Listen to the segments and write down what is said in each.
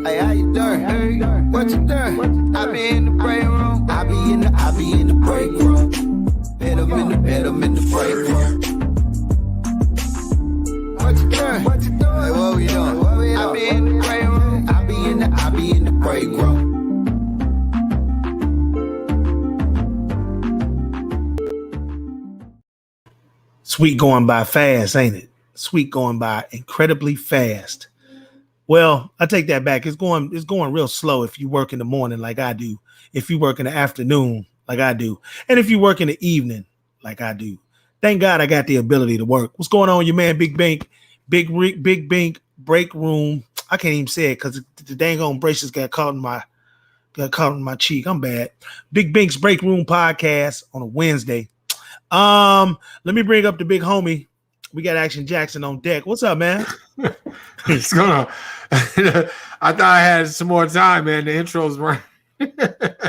Hey, how you doing? Hey, what you doing? I be in the break room. I be in the break room. Bet I'm in the break room. What you doing? What you doing? Hey, what we doing? I be in the break room. I be in the break room. Sweet going by fast, ain't it? Sweet going by incredibly fast. Well, I take that back. It's going real slow if you work in the morning like I do. If you work in the afternoon like I do. And if you work in the evening like I do. Thank God I got the ability to work. What's going on, your man, Big Bink? Big Bink, break room. I can't even say it because the dang on braces got caught in my cheek. I'm bad. Big Bink's Break Room podcast on a Wednesday. Let me bring up the big homie. We got Action Jackson on deck. What's up, man? What's going on? I thought I had some more time, man. The intros weren't.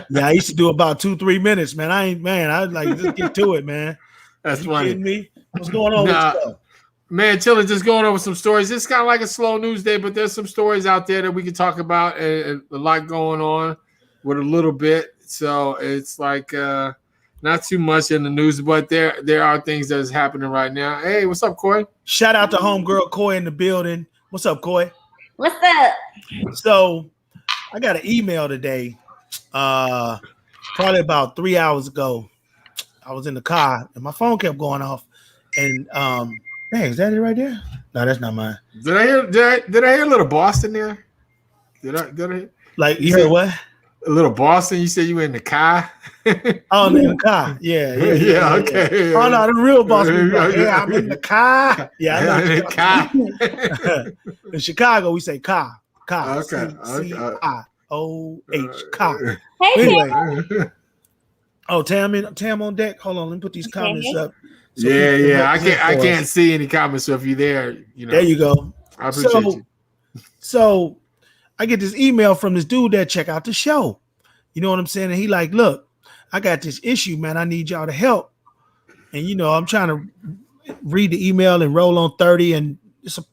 Yeah, I used to do about 2-3 minutes, man. I'd like just get to it, man. That's you funny. Kidding me? What's going on with you? Man, chilling, just going over some stories. It's kind of like a slow news day, but there's some stories out there that we can talk about, and a lot going on with a little bit. So it's like not too much in the news, but there are things that's happening right now. Hey, what's up, Coy? Shout out to homegirl Coy in the building. What's up, Coy? What's up? So I got an email today, probably about 3 hours ago. I was in the car and my phone kept going off. And hey, is that it right there? No, that's not mine. Did I hear a little Boston there? Did I like you heard what? A little Boston? You said you were in the car? Oh, in the car. Yeah. Okay. Oh no, the real Boston. Yeah, I'm in the car. Yeah, I'm in the car. In Chicago, we say car. Okay. C-I-O-H. Car. Hey, anyway. Oh, Tam on deck. Hold on, let me put these comments up. So yeah. I can't see any comments. So if you're there, there you go. I appreciate you. So I get this email from this dude that check out the show. You know what I'm saying? And he like, look, I got this issue, man. I need y'all to help. And I'm trying to read the email and roll on 30, and it's a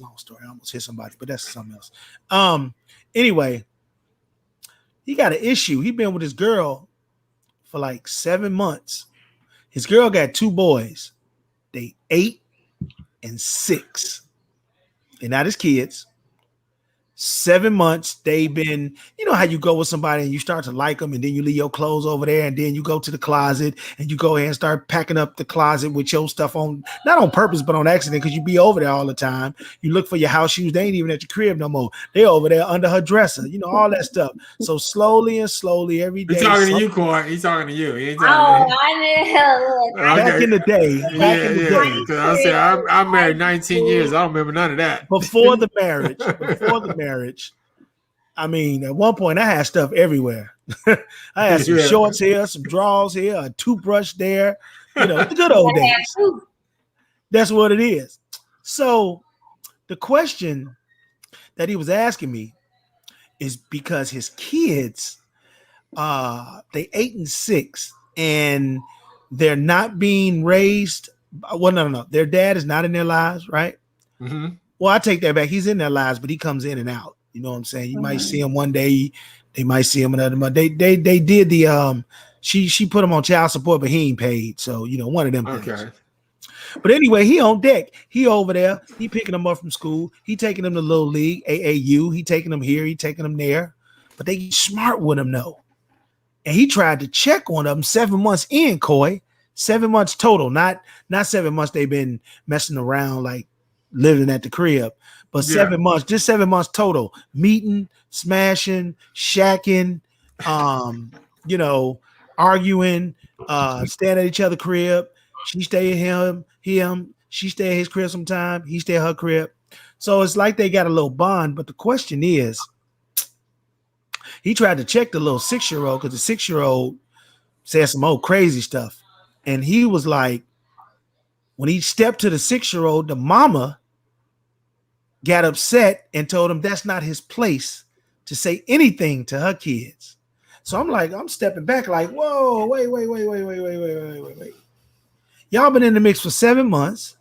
long story. I almost hit somebody, but that's something else. Anyway, he got an issue. He been with his girl for like 7 months. His girl got 2 boys. They 8 and 6. They're not his kids. 7 months. They've been, how you go with somebody and you start to like them, and then you leave your clothes over there, and then you go to the closet and you go ahead and start packing up the closet with your stuff on, not on purpose, but on accident, because you be over there all the time. You look for your house shoes. They ain't even at your crib no more. They over there under her dresser, all that stuff. So slowly every day. He's talking to you, Corey. He's talking to you. He ain't talking to me. I know. Back in the day. I said I'm married 19 years. I don't remember none of that. Before the marriage, I mean, at one point I had stuff everywhere. I had some shorts here, some drawers here, a toothbrush there, the good old days. That's what it is. So the question that he was asking me is because his kids, they 8 and 6, and they're not being raised. Well, no. Their dad is not in their lives, right? Mm-hmm. Well, I take that back. He's in their lives, but he comes in and out. You know what I'm saying? You might see him one day, they might see him another month. They did the she put him on child support, but he ain't paid. So one of them things. Okay. But anyway, he on deck. He over there. He picking them up from school. He taking them to Little League, AAU. He taking them here. He taking them there. But they smart with him though. And he tried to check on them 7 months in, Coy. 7 months total, not 7 months they've been messing around like living at the crib, but 7 months, just 7 months total, meeting, smashing, shacking, arguing, staying at each other crib. She stay at him. She stay at his crib sometime. He stay at her crib. So it's like they got a little bond. But the question is, he tried to check the little 6-year-old because the 6-year-old said some old crazy stuff. And he was like, when he stepped to the 6-year-old, the mama got upset and told him that's not his place to say anything to her kids. So I'm stepping back like, whoa, wait. Y'all been in the mix for 7 months.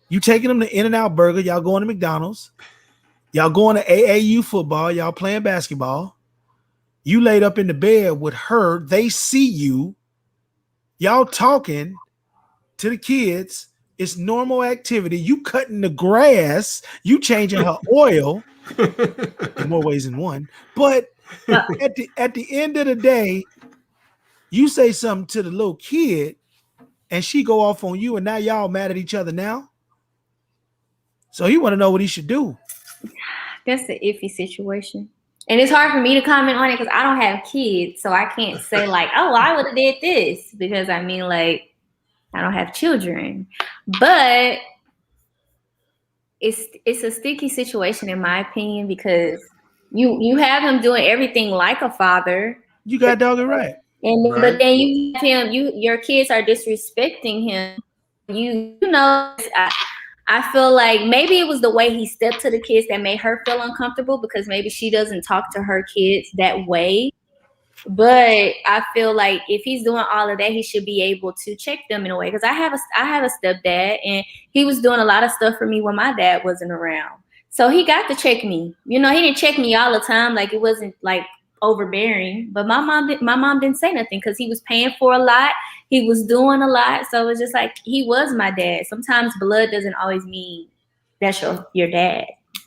You taking them to In-N-Out Burger. Y'all going to McDonald's. Y'all going to AAU football. Y'all playing basketball. You laid up in the bed with her. They see you. Y'all talking to the kids. It's normal activity. You cutting the grass. You changing her oil. In more ways than one. But at the end of the day, you say something to the little kid and she go off on you, and now y'all mad at each other now. So he want to know what he should do. That's an iffy situation. And it's hard for me to comment on it because I don't have kids. So I can't say like, oh, I would have did this because I mean, like, I don't have children. But it's a sticky situation in my opinion because you have him doing everything like a father. You got dog it right. And but then you have him, your kids are disrespecting him. You know, I feel like maybe it was the way he stepped to the kids that made her feel uncomfortable because maybe she doesn't talk to her kids that way. But I feel like if he's doing all of that, he should be able to check them in a way. Because I have a stepdad, and he was doing a lot of stuff for me when my dad wasn't around. So he got to check me. You know, he didn't check me all the time. Like it wasn't like overbearing. But my mom didn't say nothing because he was paying for a lot. He was doing a lot. So it was just like he was my dad. Sometimes blood doesn't always mean that's your dad.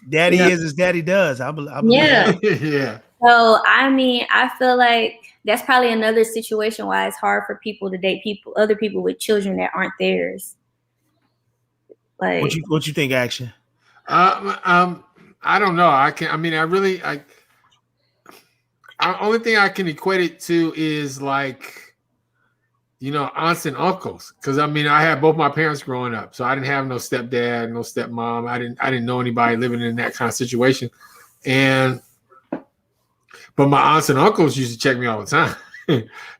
Daddy is as daddy does. I believe. Yeah. Yeah. So, I mean, I feel like that's probably another situation why it's hard for people to date other people with children that aren't theirs. Like, what you think, Action? I don't know. Only thing I can equate it to is like, you know, aunts and uncles. Because I mean, I had both my parents growing up, so I didn't have no stepdad, no stepmom. I didn't know anybody living in that kind of situation, but my aunts and uncles used to check me all the time.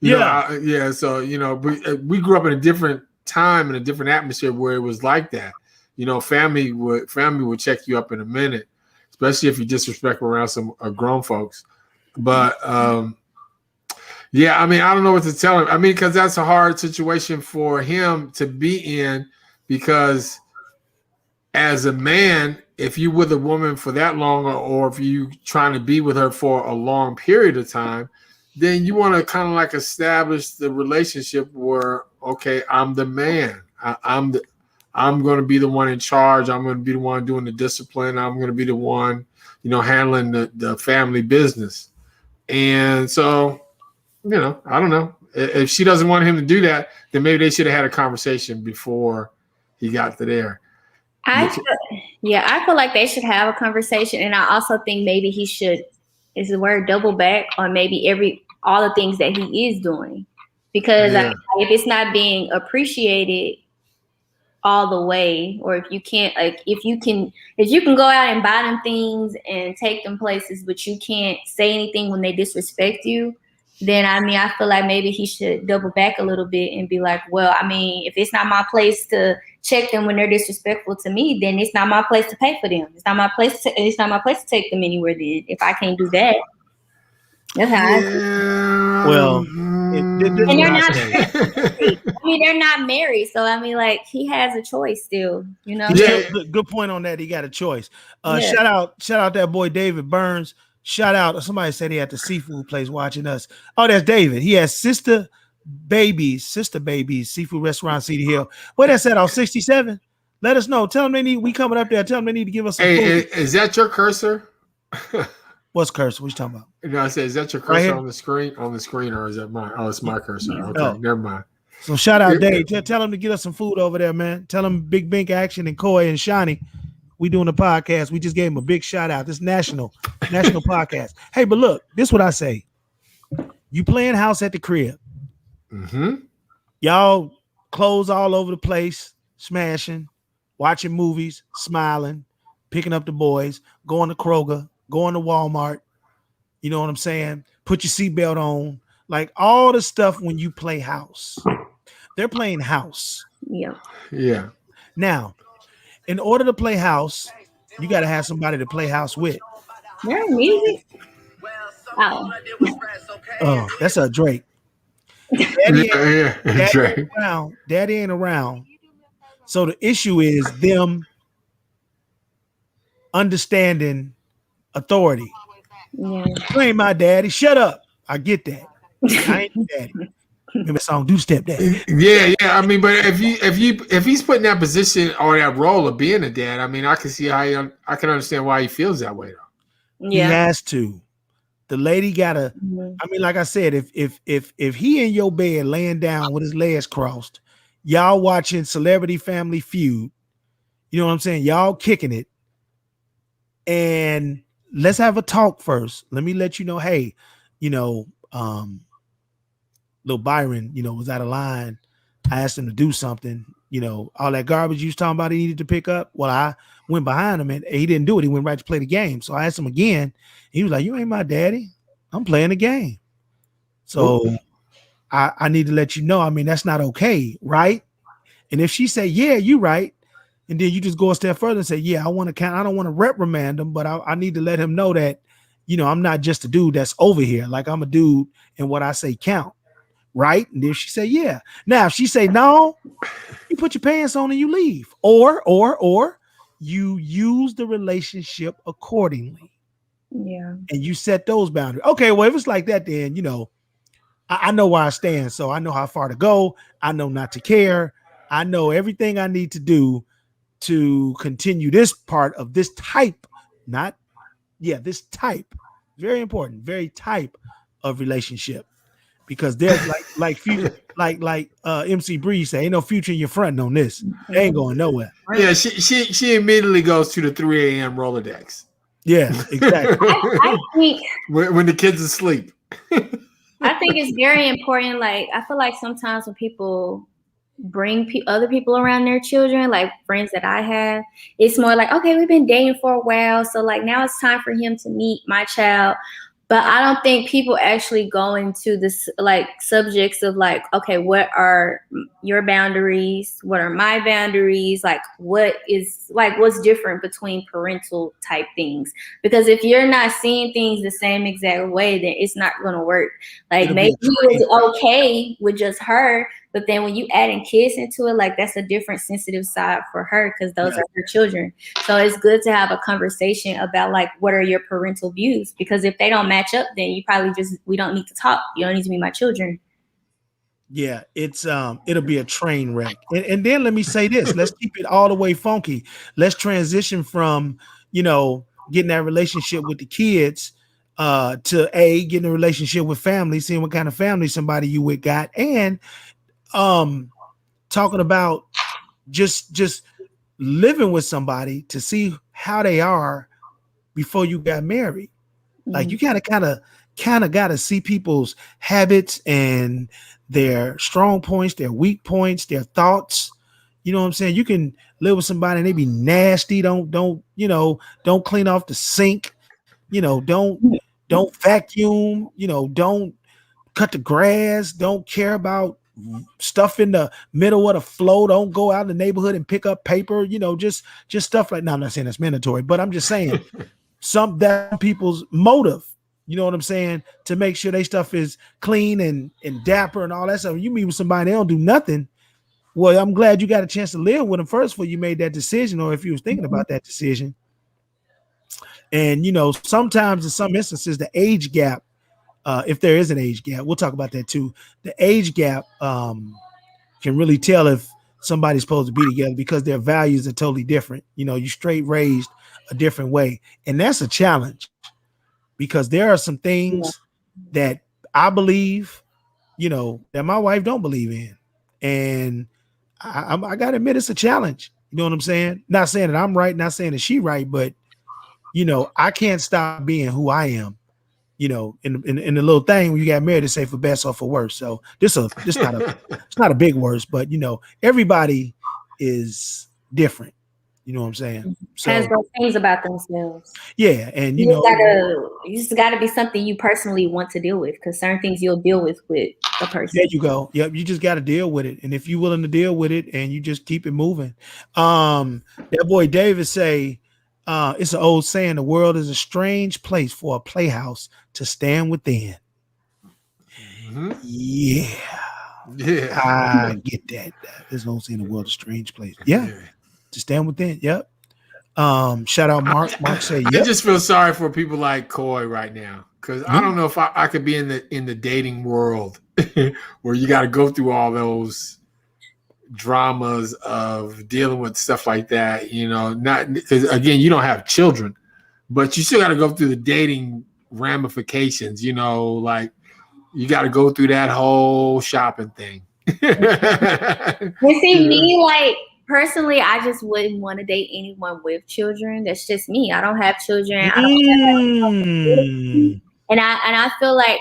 Yeah. So, you know, we grew up in a different time and a different atmosphere where it was like that. You know, family would check you up in a minute, especially if you disrespect around some grown folks. But yeah, I mean, I don't know what to tell him. I mean, because that's a hard situation for him to be in, because as a man, if you with a woman for that long, or if you trying to be with her for a long period of time, then you want to kind of like establish the relationship where, okay, I'm the man. I'm going to be the one in charge. I'm going to be the one doing the discipline. I'm going to be the one, you know, handling the family business. And so, you know, I don't know. If she doesn't want him to do that, then maybe they should have had a conversation before he got to there. I feel like they should have a conversation, and I also think maybe he should, is the word, double back on maybe all the things that he is doing, because if it's not being appreciated all the way, or if you can't, like, if you can go out and buy them things and take them places, but you can't say anything when they disrespect you, then I mean, I feel like maybe he should double back a little bit and be like, well, I mean, if it's not my place to check them when they're disrespectful to me, then it's not my place to pay for them. It's not my place to take them anywhere then, if I can't do that. That's how I feel. Well, they're not married. I mean, they're not married. So I mean, like, he has a choice still, you know? Yeah, good point on that. He got a choice. Shout out that boy David Burns. Shout out. Somebody said he at the seafood place watching us. Oh, that's David. He has Sister Babies seafood restaurant, Cedar Hill. Where that's at on 67? Let us know. Tell them they need. We coming up there. Tell them they need to give us some food. Is that your cursor? What's cursor? What you talking about? No, I said, is that your cursor on the screen? On the screen, or is that mine? Oh, it's my cursor. Okay, never mind. So shout out Dave. Tell them to get us some food over there, man. Tell them Big Bink, Action, and Coy and Shani. We doing a podcast. We just gave him a big shout out. This national podcast. Hey, but look, this is what I say. You playing house at the crib. Mm-hmm. Y'all clothes all over the place, smashing, watching movies, smiling, picking up the boys, going to Kroger, going to Walmart. You know what I'm saying? Put your seatbelt on. Like all the stuff when you play house. They're playing house. Yeah. Yeah. Now, in order to play house, you got to have somebody to play house with. Their music. Oh. Oh, that's a Drake. Yeah. Daddy ain't, Yeah. daddy ain't Drake. around. Daddy ain't around. So the issue is them understanding authority. Yeah. You ain't my daddy. Shut up. I get that. I ain't your daddy. Remember the song Do Step Daddy. Yeah, yeah. I mean, but if he's put in that position or that role of being a dad, I mean, I can see how I can understand why he feels that way though. He Yeah. has to. The lady gotta. Mhm. I mean, like I said, if he in your bed laying down with his legs crossed, y'all watching Celebrity Family Feud, you know what I'm saying? Y'all kicking it, and let's have a talk first. Let me let you know, hey, you know, little Byron, you know, was out of line. I asked him to do something, you know, all that garbage you was talking about he needed to pick up. Well, I went behind him and he didn't do it. He went right to play the game. So I asked him again. He was like, you ain't my daddy. I'm playing the game. So I need to let you know. I mean, that's not okay, right? And if she say, yeah, you right, and then you just go a step further and say, yeah, I don't want to reprimand him, but I need to let him know that, you know, I'm not just a dude that's over here. Like I'm a dude and what I say count. Right. And then she say, yeah. Now, if she say no, you put your pants on and you leave. Or you use the relationship accordingly Yeah. and you set those boundaries. Okay, well, if it's like that, then you know, I know where I stand. So I know how far to go. I know not to care. I know everything I need to do to continue this part of this type, this type. Very important, very type of relationship. Because there's like future like MC Breeze say, ain't no future in your front on this. They ain't going nowhere. Yeah, she immediately goes to the 3 a.m. Rolodex. Yes, exactly. I think when the kids asleep. I think it's very important. Like I feel like sometimes when people bring other people around their children, like friends that I have, it's more like, okay, we've been dating for a while, so like now it's time for him to meet my child. But I don't think people actually go into this like subjects of like, okay, what are your boundaries? What are my boundaries? Like what's different between parental type things? Because if you're not seeing things the same exact way, then it's not going to work. Like It'll maybe be he was okay with just her, but then when you adding kids into it, like that's a different sensitive side for her because those are her children. So it's good to have a conversation about like what are your parental views? Because if they don't match up, then you probably we don't need to talk. You don't need to be my children. Yeah, it's it'll be a train wreck. And then let me say this, let's keep it all the way funky. Let's transition from, you know, getting that relationship with the kids to getting a relationship with family, seeing what kind of family somebody you with got, and talking about just living with somebody to see how they are before you got married. Like you kind of got to see people's habits and their strong points, their weak points, their thoughts. You know what I'm saying? You can live with somebody and they be nasty. Don't clean off the sink. You know, don't vacuum. You know, don't cut the grass. Don't care about stuff in the middle of the floor. Don't go out in the neighborhood and pick up paper. You know, just stuff like. Now, I'm not saying it's mandatory, but I'm just saying that people's motive. You know what I'm saying? To make sure they stuff is clean and dapper and all that stuff. You meet with somebody, they don't do nothing. Well, I'm glad you got a chance to live with them first before you made that decision, or if you was thinking about that decision. And you know, sometimes in some instances, the age gap, if there is an age gap, we'll talk about that too. The age gap can really tell if somebody's supposed to be together because their values are totally different. You know, you straight raised a different way, and that's a challenge because there are some things that I believe, you know, that my wife don't believe in, and I gotta admit it's a challenge. You know what I'm saying? Not saying that I'm right, not saying that she right, but you know, I can't stop being who I am. you know, in the little thing when you got married, to say for best or for worse. So this not a it's not a big worse, but you know, everybody is different. You know what I'm saying? So Has those things about themselves. yeah, and you know, You just gotta be something you personally want to deal with, because certain things you'll deal with the person. there you go. Yep, you just got to deal with it, and if you're willing to deal with it, and you just keep it moving. That boy David say, it's an old saying: the world is a strange place for a playhouse to stand within. Mm-hmm. Yeah, I get that. It's an old saying: the world is a strange place. Yeah, to stand within. Yep. Shout out Mark. Mark say, yep. I just feel sorry for people like Coy right now, because I don't know if I could be in the dating world where you got to go through all those dramas of dealing with stuff like that. You know, not because again, you don't have children, but you still got to go through the dating ramifications. You know, like you got to go through that whole shopping thing. You see, me, like, personally, I just wouldn't want to date anyone with children. That's just me. I don't have children. And I feel like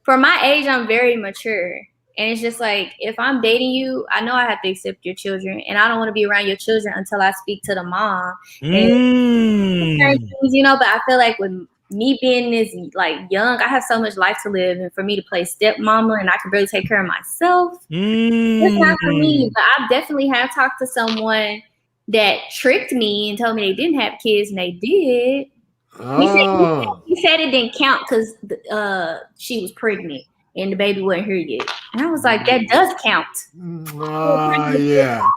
for my age, I'm very mature. And it's just like, if I'm dating you, I know I have to accept your children, and I don't want to be around your children until I speak to the mom. And you know, but I feel like with me being this like young, I have so much life to live, and for me to play stepmama and I can barely take care of myself, it's not for me. But I definitely have talked to someone that tricked me and told me they didn't have kids, and they did. He said it didn't count because she was pregnant and the baby wasn't here yet. And I was like, that does count. Yeah.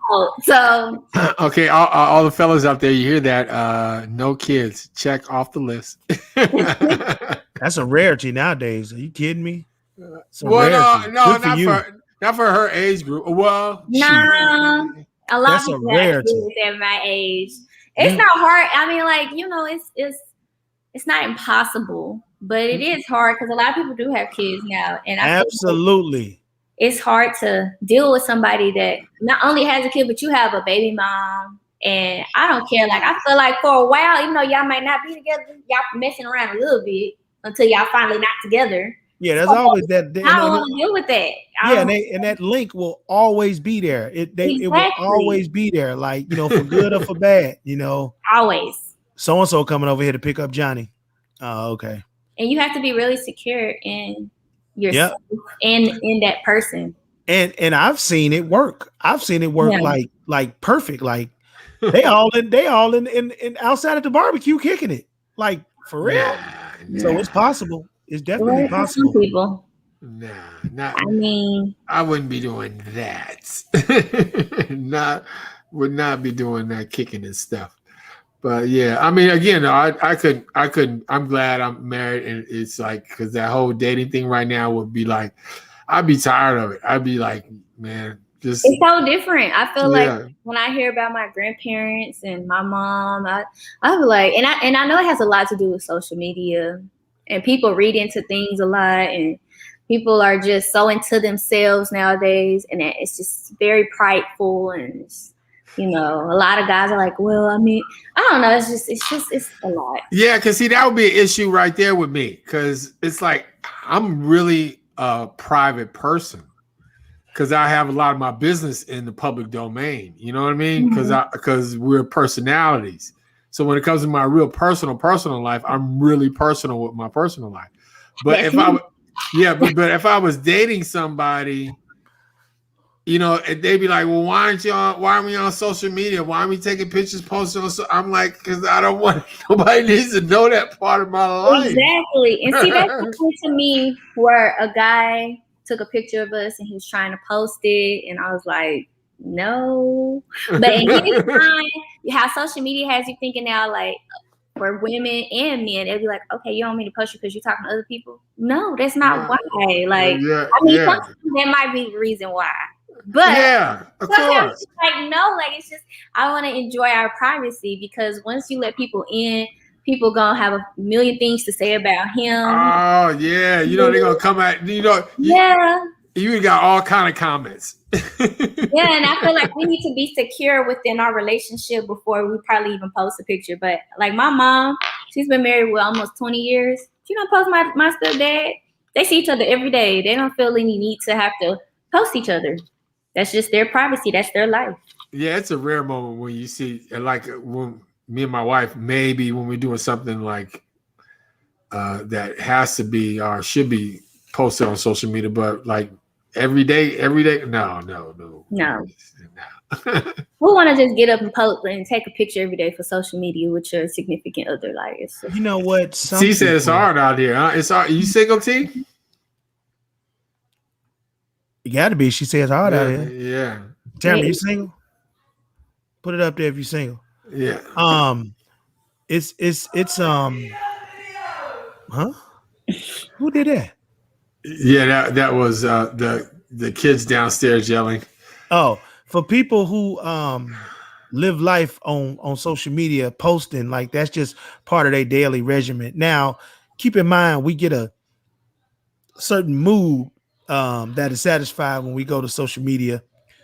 So okay, all the fellas out there, you hear that? No kids. Check off the list. That's a rarity nowadays. Are you kidding me? Well, no, not for her age group. Well, nah, a lot that's of a people have rarity kids at my age. It's not hard. I mean, like, you know, it's not impossible, but it is hard because a lot of people do have kids now, and I absolutely. It's hard to deal with somebody that not only has a kid, but you have a baby mom. And I don't care. Like, I feel like for a while, even though y'all might not be together, y'all messing around a little bit until y'all finally not together. Yeah, there's always that. I don't want to deal with that. And that link will always be there. It will always be there. Like, you know, for good or for bad, you know. Always. So-and-so coming over here to pick up Johnny. Oh, okay. And you have to be really secure in yourself and in that person. And I've seen it work. Like perfect. Like they all in outside at the barbecue kicking it. Like for real. Yeah. So it's possible. It's definitely possible. People. Nah, I mean, I wouldn't be doing that. Would not be doing that kicking and stuff. But yeah, I mean, again, I couldn't. I'm glad I'm married, and it's like, because that whole dating thing right now would be like, I'd be tired of it. I'd be like, man, just it's so different. I feel like when I hear about my grandparents and my mom, I be like, and I know it has a lot to do with social media, and people read into things a lot, and people are just so into themselves nowadays, and it's just very prideful, and you know, a lot of guys are like, well, I mean, I don't know. It's a lot. Yeah, because see, that would be an issue right there with me, because it's like I'm really a private person, because I have a lot of my business in the public domain. You know what I mean? Because we're personalities. So when it comes to my real personal life, I'm really personal with my personal life. But if I was dating somebody, you know, they'd be like, well, why aren't we on social media? Why aren't we taking pictures, posting on I'm like, because I don't want, nobody needs to know that part of my life. Exactly. And see, that's happened to me where a guy took a picture of us and he was trying to post it. And I was like, no. But in his mind, how social media has you thinking now, like, for women and men, they'd be like, okay, you don't want me to post you because you're talking to other people? No, that's not why. Like, sometimes that might be the reason why. But of course. It's like, no, like, it's just, I want to enjoy our privacy, because once you let people in, people gonna have a million things to say about him. Oh yeah, you know, they're gonna come at, you know, you got all kind of comments. Yeah, and I feel like we need to be secure within our relationship before we probably even post a picture. But like my mom, she's been married for almost 20 years. You don't post my stepdad. They see each other every day. They don't feel any need to have to post each other. That's just their privacy. That's their life. Yeah, it's a rare moment when you see, like when me and my wife, maybe when we're doing something like that has to be or should be posted on social media, but like every day, no. We want to just get up and post and take a picture every day for social media with your significant other. Like, You know what? T said it's hard out here. Huh? It's hard. You single, T? You gotta be. She says hard out here. Yeah. Tammy, you single? Put it up there if you're single. Yeah. It's huh? Who did that? Yeah, that was the kids downstairs yelling. Oh, for people who live life on social media, posting, like that's just part of their daily regimen. Now, keep in mind we get a certain mood that is satisfied when we go to social media,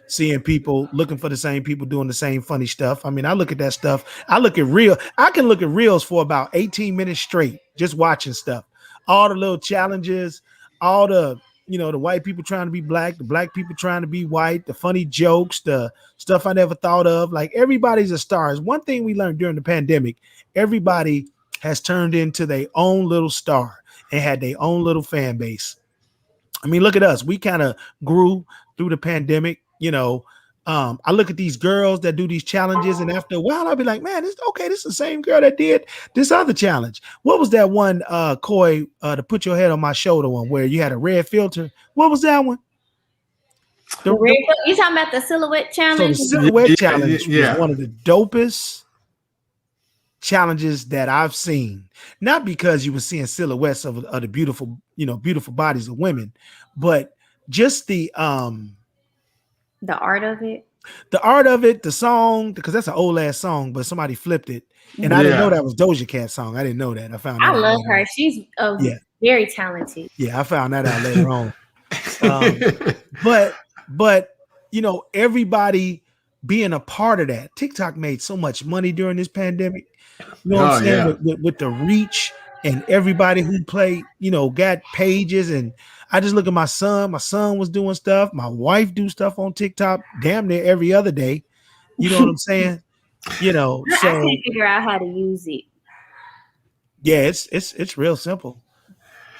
seeing people looking for the same people doing the same funny stuff. I mean, I look at that stuff. I can look at reels for about 18 minutes straight, just watching stuff. All the little challenges, all the, the white people trying to be black, the black people trying to be white, the funny jokes, the stuff I never thought of. Like, everybody's a star. It's one thing we learned during the pandemic. Everybody has turned into their own little star and had their own little fan base. I mean, look at us. We kind of grew through the pandemic. I look at these girls that do these challenges, and after a while, I'll be like, man, this is the same girl that did this other challenge. What was that one, Coy, to put your head on my shoulder one where you had a red filter? What was that one? You talking about the silhouette challenge? So the silhouette challenge was one of the dopest challenges that I've seen. Not because you were seeing silhouettes of the beautiful, beautiful bodies of women, but just the art of it. The art of it, the song, because that's an old ass song, but somebody flipped it. And I didn't know that was Doja Cat's song. I didn't know that. I love her. She's very talented. Yeah, I found that out later on. But everybody being a part of that. TikTok made so much money during this pandemic. You know what I'm saying? Yeah. With the reach and everybody who played, got pages. And I just look at my son. My son was doing stuff. My wife do stuff on TikTok damn near every other day. You know what I'm saying? So I can't figure out how to use it. Yeah, it's real simple.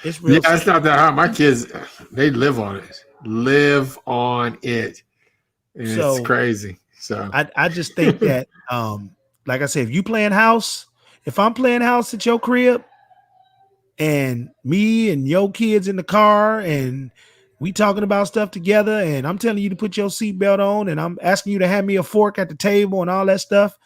It's real simple. It's not that hard. My kids, they live on it. And it's crazy. So I just think that like I said, if I'm playing house at your crib and me and your kids in the car and we talking about stuff together and I'm telling you to put your seatbelt on and I'm asking you to hand me a fork at the table and all that stuff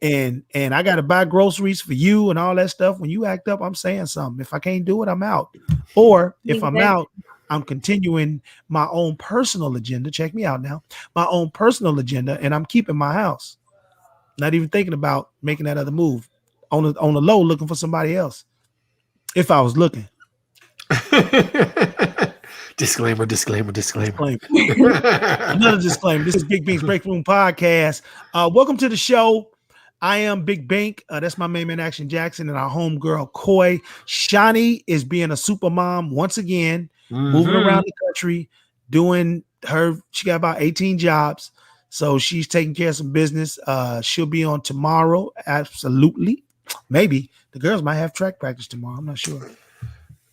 and I got to buy groceries for you and all that stuff, when you act up, I'm saying something. If I can't do it, I'm out. Or if I'm out, I'm continuing my own personal agenda. Check me out now. My own personal agenda, and I'm keeping my house. Not even thinking about making that other move. On the low, looking for somebody else. If I was looking. Disclaimer. Another disclaimer. This is Big Bink's Break Room Podcast. Welcome to the show. I am Big Bink. That's my main man, Action Jackson, and our homegirl, Coy. Shani is being a super mom once again, moving around the country, she got about 18 jobs. So she's taking care of some business. She'll be on tomorrow. Absolutely. Maybe. The girls might have track practice tomorrow. I'm not sure.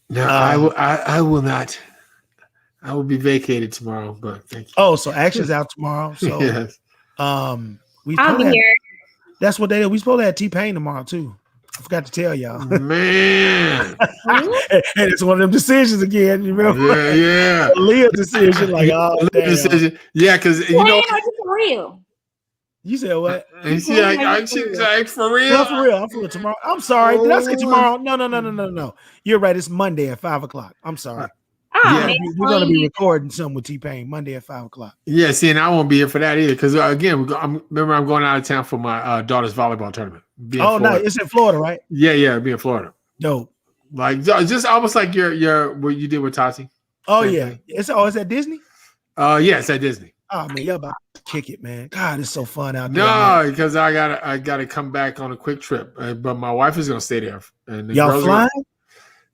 No, I will not. I will be vacated tomorrow, but thank you. Oh, so Action's out tomorrow. So yes. I'll be here. That's what they did. We supposed to have T-Pain tomorrow too. I forgot to tell y'all. Man. And it's one of them decisions again. You remember? Yeah. Leah decision. Like, oh, damn. Decision. Yeah, because for real. You said what? And she's like, for real? No, for real. I'm for real tomorrow. I'm sorry. Did I say tomorrow? No. You're right. It's Monday at 5:00. I'm sorry. We're going to be recording something with T-Pain Monday at 5:00. Yeah, see, and I won't be here for that either because again, I'm going out of town for my daughter's volleyball tournament. No, it's in Florida, right? Yeah, it'll be in Florida. No, like just almost like your what you did with Tati. Oh yeah, thing. It's at Disney. Yeah, it's at Disney. Oh man, y'all about to kick it, man. God, it's so fun out there. No, because I gotta come back on a quick trip, but my wife is gonna stay there. And y'all flying?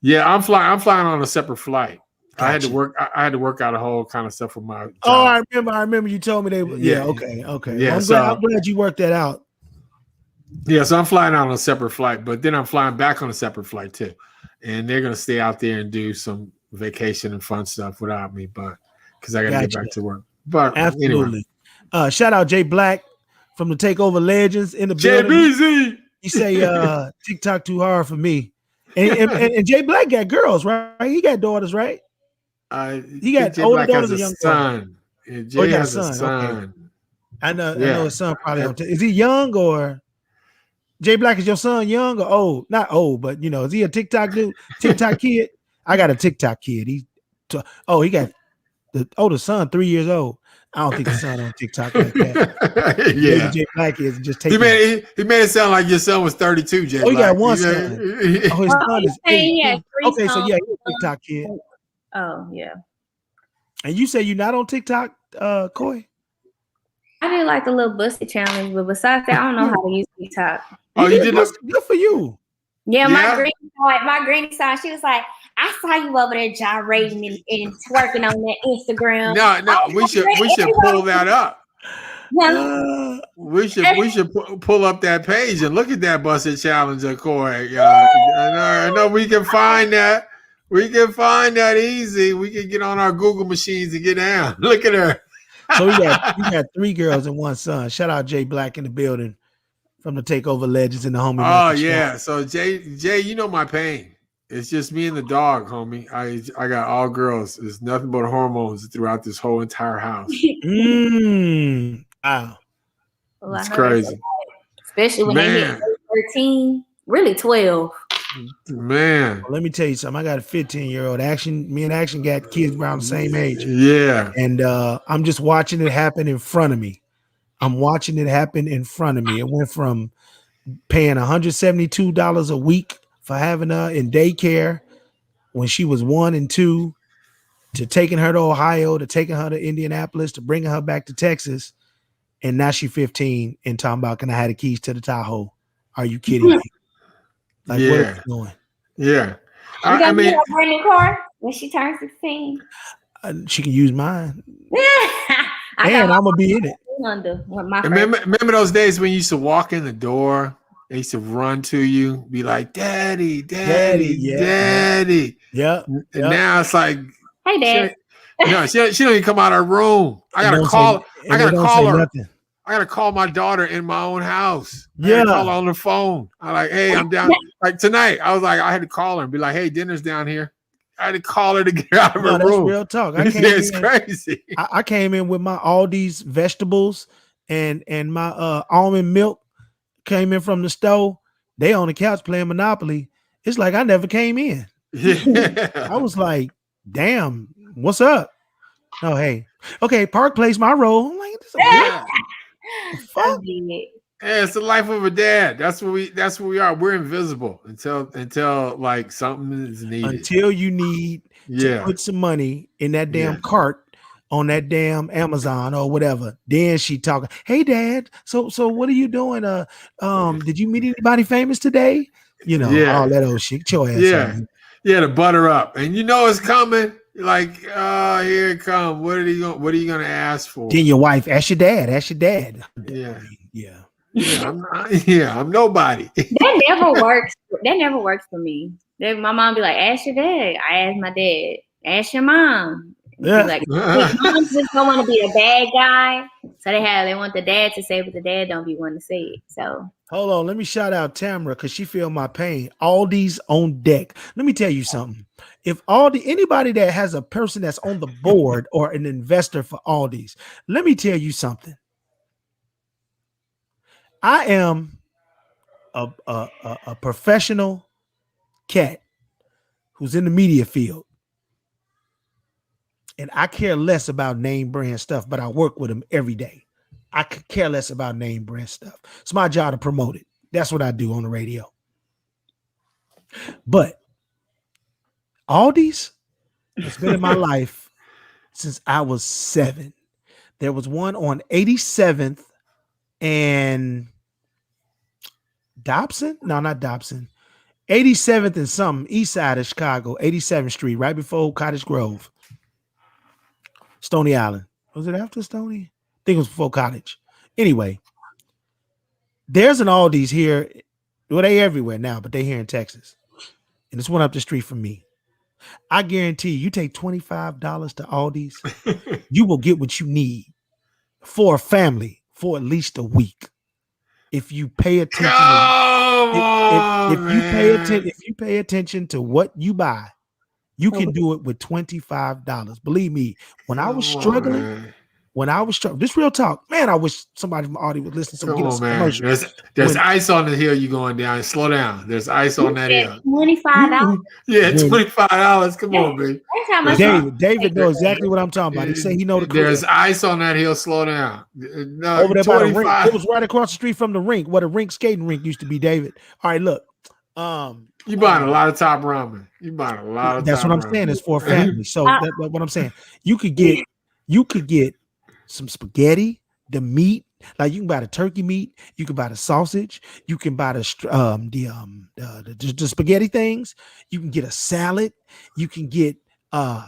Yeah, I'm flying. I'm flying on a separate flight. I had to Gotcha. work. I had to work out a whole kind of stuff with my job. Oh, I remember you told me they. Yeah. Yeah. Okay. Yeah, Well, so- I'm glad you worked that out. Yeah, so I'm flying out on a separate flight, but then I'm flying back on a separate flight too, and they're gonna stay out there and do some vacation and fun stuff without me, but because I got to get Gotcha. back to work. But Absolutely. anyway, Shout out Jay Black from the Takeover Legends in the building. JBZ. You say TikTok too hard for me, and Jay Black got girls, right? He got daughters, right? He got Jay older Black daughters has or a young son. Yeah, Oh, he Jay got a has a son, son. I know Yeah. his son probably. Is he young or Jay Black? Is your son young or old? Not old, but is he a TikTok dude? TikTok kid? I got a TikTok kid. He got the older son, 3 years old. I don't think the son on TikTok like that. Yeah. Maybe Jay Black is just He taking. made it sound like your son was 32, Jay. Oh, he Black. got one son. Oh, his son is 18. Okay, so yeah, he's a TikTok kid. Oh yeah. And you say you're not on TikTok, Coy? I did like the little busted challenge, but besides that, I don't know how to use TikTok. Oh, you did Good for you. Yeah, Yeah. my granny saw. She was like, "I saw you over there gyrating and twerking on that Instagram." No, we should pull that up. Yeah. We should pull up that page and look at that busted challenge, Coy. I know we can find that. We can find that easy. We can get on our Google machines and get down. Look at her. So you got 3 girls and 1 son. Shout out Jay Black in the building from the Takeover Legends and the homie. Oh yeah. So Jay, you know my pain. It's just me and the dog, homie. I got all girls. It's nothing but hormones throughout this whole entire house. Wow. Well, It's crazy. Especially when they hit 13, really 12. Man. Well, let me tell you something. I got a 15-year-old. Me and Action got kids around the same age. Yeah. And I'm just watching it happen in front of me. It went from paying $172 a week for having her in daycare when she was 1 and 2 to taking her to Ohio, to taking her to Indianapolis, to bringing her back to Texas. And now she's 15 and talking about, can I have the keys to the Tahoe? Are you kidding me? Like, what are you doing? Yeah. I mean, a brand new car when she turns 16. She can use mine. I'm gonna be in it. Remember those days when you used to walk in the door? They used to run to you, be like, "Daddy, Daddy, yeah. Daddy." Yeah. And now it's like, "Hey, Dad." She don't even come out of her room. I gotta call her. Nothing. I gotta call my daughter in my own house. Yeah. Call her on the phone. I'm like, "Hey, I'm down." Like tonight, I was like, I had to call her and be like, "Hey, dinner's down here." I had to call her to get her out of her room. Real talk. It's crazy. I came in with my Aldi's vegetables and my almond milk. Came in from the store. They on the couch playing Monopoly. It's like I never came in. Yeah. I was like, damn, what's up? Oh, hey. Okay, Park Place, my role. I'm like, fuck? Yeah, it's the life of a dad. That's what we are. We're invisible until like something is needed. Until you need to put some money in that damn cart on that damn Amazon or whatever. Then she talking, "Hey Dad, so what are you doing? Did you meet anybody famous today?" All that old shit. Get your ass on. Yeah, to butter up. And it's coming. Like, oh, here it comes. What are you gonna ask for? Then your wife, ask your dad. Yeah. I'm nobody. That never works. That never works for me. My mom be like, "Ask your dad." I ask my dad. Ask your mom. Yeah. Like, moms just don't want to be a bad guy, so they want the dad to say, but the dad don't be wanting to say it. So hold on, let me shout out Tamara because she feel my pain. Aldi's on deck. Let me tell you something. If anybody that has a person that's on the board or an investor for Aldi's, let me tell you something. I am a professional cat who's in the media field. And I care less about name brand stuff, but I work with them every day. I could care less about name brand stuff. It's my job to promote it. That's what I do on the radio. But Aldi's has been in my life since I was 7. There was one on 87th and Dobson. No, not Dobson. 87th and something, east side of Chicago, 87th Street, right before Cottage Grove. Stony Island. Was it after Stony? I think it was before Cottage. Anyway, there's an Aldi's here. Well, they everywhere now, but they here in Texas. And it's one up the street from me. I guarantee you take $25 to Aldi's, you will get what you need for a family for at least a week. If you pay attention, if you pay attention to what you buy, you can do it with $25. Believe me, when I was struggling, this real talk, man, I wish somebody from Aldi would listen. So come on, man. There's ice on the hill you're going down. Slow down. There's ice on that hill. $25. Yeah, $25. Come on, baby. That's how much. David knows exactly what I'm talking about. He said he know the. There's ice on that hill. Slow down. No, over there by the rink. It was right across the street from the rink, where the rink skating rink used to be. David. All right, look. You buying a lot of top ramen. You buying a lot of. That's what I'm saying. It's for a family. So that's what I'm saying. You could get some spaghetti, the meat, like you can buy the turkey meat, you can buy the sausage, you can buy the spaghetti things, you can get a salad, you can get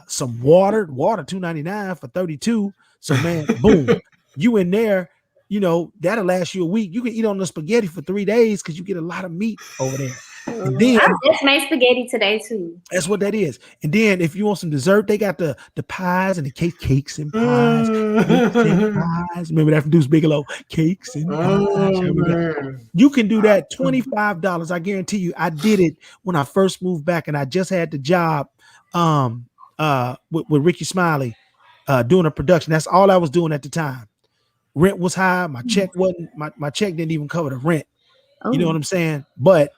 some water $2.99 for 32. So man, boom, you in there, you know, that'll last you a week. You can eat on the spaghetti for 3 days because you get a lot of meat over there. And then, I just made spaghetti today too. That's what that is. And then if you want some dessert, they got the pies and the cakes and pies. Remember that from Deuce Bigelow? Cakes and pies. You can do that. $25. I guarantee you. I did it when I first moved back, and I just had the job with Ricky Smiley doing a production. That's all I was doing at the time. Rent was high. My check wasn't. My check didn't even cover the rent. You know what I'm saying? But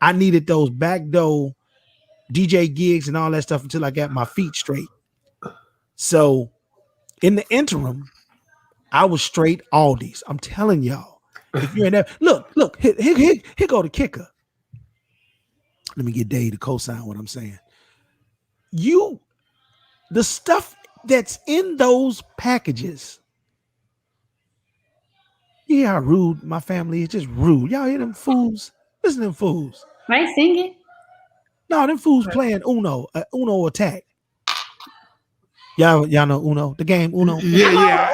I needed those back door DJ gigs and all that stuff until I got my feet straight. So in the interim, I was straight Aldi's. I'm telling y'all. If you're in there, look, here go the kicker. Let me get Dave to co-sign what I'm saying. The stuff that's in those packages. You hear how rude my family is? Just rude. Y'all hear them fools? Listen to them fools. Right, singing? No, them fools playing Uno attack. Y'all know Uno, the game Uno. Yeah.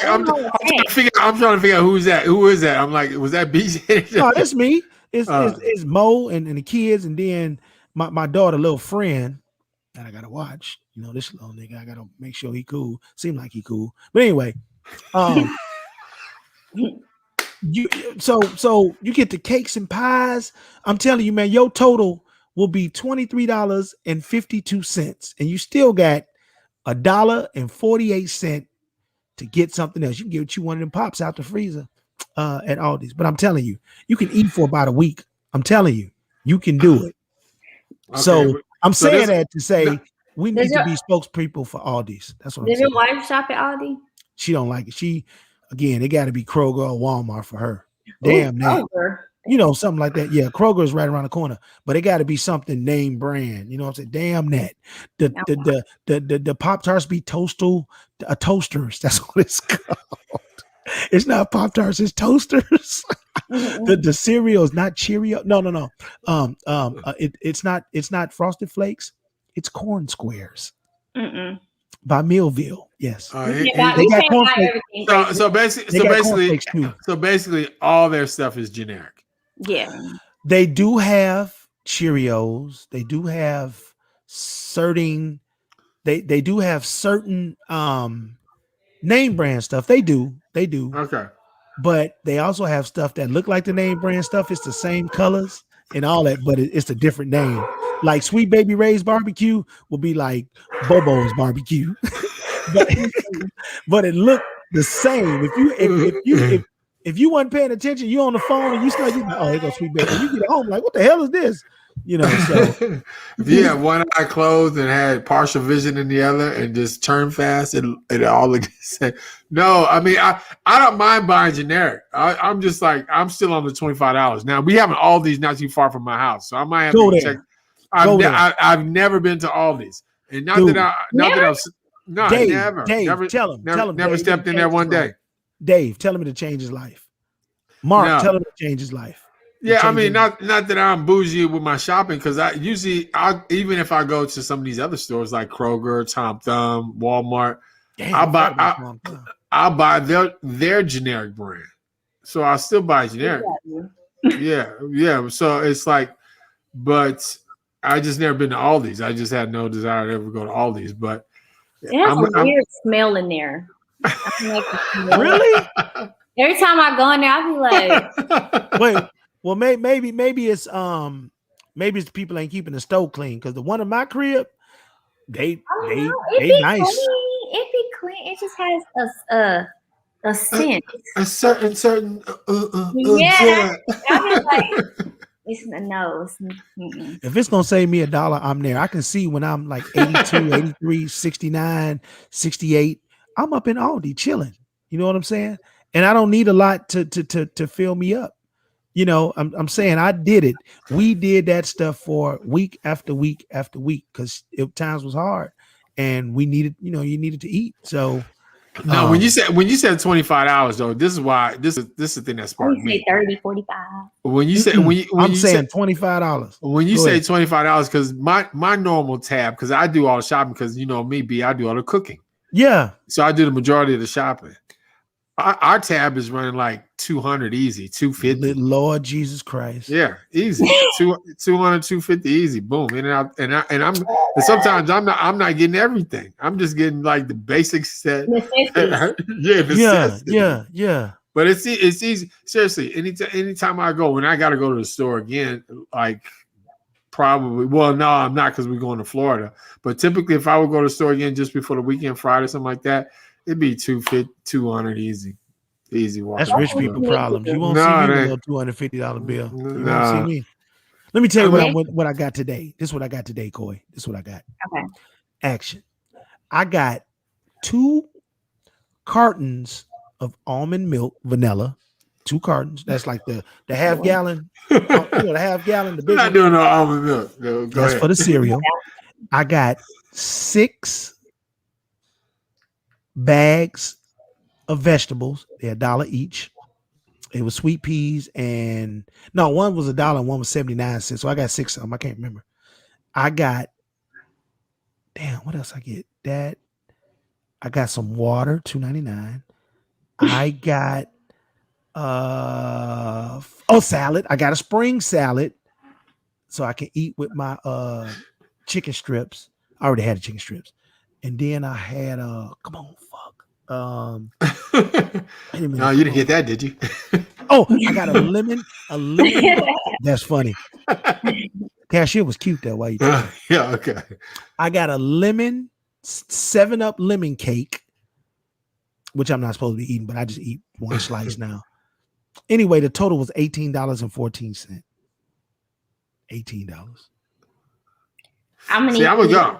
I'm trying to figure out who is that. Who is that? I'm like, was that BJ? No, that's me. It's Mo and the kids, and then my daughter, little friend that I gotta watch. You know, this little nigga, I gotta make sure he cool. Seem like he cool, but anyway, So you get the cakes and pies. I'm telling you, man, your total will be $23.52, and you still got $1.48 to get something else. You can get what you want them pops out the freezer at Aldi's. But I'm telling you, you can eat for about a week. I'm telling you, you can do it. Okay, so I'm saying that to say we need to be spokespeople for Aldi's. That's what I'm saying. Does your wife shop at Aldi? She don't like it. Again, it got to be Kroger or Walmart for her. Damn that. You know, something like that. Yeah, Kroger is right around the corner, but it got to be something name brand. You know what I'm saying? Damn that. The Pop-Tarts be toasters. That's what it's called. It's not Pop-Tarts, it's toasters. The cereal is not Cheerio. No. It's not Frosted Flakes. It's Corn Squares. By Millville, yes. They got cornflakes. So basically, all their stuff is generic. Yeah, they do have Cheerios. They do have certain. They do have certain name brand stuff. They do. Okay. But they also have stuff that look like the name brand stuff. It's the same colors and all that, but it's a different name. Like Sweet Baby Ray's barbecue will be like Bobo's barbecue, but it looked the same. If you weren't paying attention, you on the phone and you start getting, oh, here goes Sweet Baby. You get home like, what the hell is this? You know. So if you had one eye closed and had partial vision in the other and just turn fast, it all looked the same. No, I mean I don't mind buying generic. I'm just like I'm still on the $25. Now we have all these not too far from my house, so I might have to check. I've never been to Aldi's, and Dave, never. Tell him. Never Dave, stepped in there one day. Dave, tell him to change his life. Mark, tell him to change his life. Yeah, I mean, not that I'm bougie with my shopping, because I even if I go to some of these other stores like Kroger, Tom Thumb, Walmart, I'll buy their generic brand. So I'll still buy generic. Yeah. So it's like, but I just never been to Aldi's. I just had no desire to ever go to Aldi's. But it has a weird smell in there. Really? Every time I go in there, I'll be like, wait. Well, maybe it's maybe it's people ain't keeping the stove clean, because the one in my crib, they nice. Clean. It be clean. It just has a scent. A certain yeah. I mean, like, if it's gonna save me $1, I'm there. I can see when I'm like 82, 83, 69, 68. I'm up in Aldi chilling. You know what I'm saying? And I don't need a lot to fill me up. You know, I'm saying I did it. We did that stuff for week after week after week, because times was hard and we needed, you needed to eat. So no, when you said $25 though, this is why this is the thing that sparked me. 30, 45. When you say I'm saying $25. When you say $25, because my normal tab, because I do all the shopping, because you know me, I do all the cooking. Yeah. So I do the majority of the shopping. Our tab is running like 200 easy, 250. Lord Jesus Christ. Yeah, easy. 200, 250 easy. Boom. In and out. And sometimes I'm not getting everything. I'm just getting like the basic set. Yeah. But it's easy. Seriously, anytime I go, when I gotta go to the store again, like probably, well, no, I'm not, because we're going to Florida. But typically if I would go to the store again just before the weekend, Friday, something like that, it'd be 250, 200 easy walk. That's rich people problems. You won't see me with a $250 bill. You won't see me. Let me tell you what I got today. This is what I got today, Coy. This is what I got. Okay. Action. I got 2 cartons of almond milk, vanilla. 2 cartons. That's like the half gallon. The half gallon. The big. I'm not doing no almond milk. No, that's ahead. For the cereal. I got 6 bags of vegetables. They're $1 each. It was sweet peas, and no, one was $1 and one was 79 cents. So I got 6 of them. I can't remember. I got, what else I get? That I got some water, $2.99. I got salad. I got a spring salad so I can eat with my chicken strips. I already had the chicken strips. And then I had come on, fuck. No, you didn't get that, did you? Oh, I got a lemon. That's funny. Cashier was cute though. Why you? Yeah, okay. I got a lemon 7-Up lemon cake, which I'm not supposed to be eating, but I just eat one slice now. Anyway, the total was $18.14. $18. How many? See, I would go.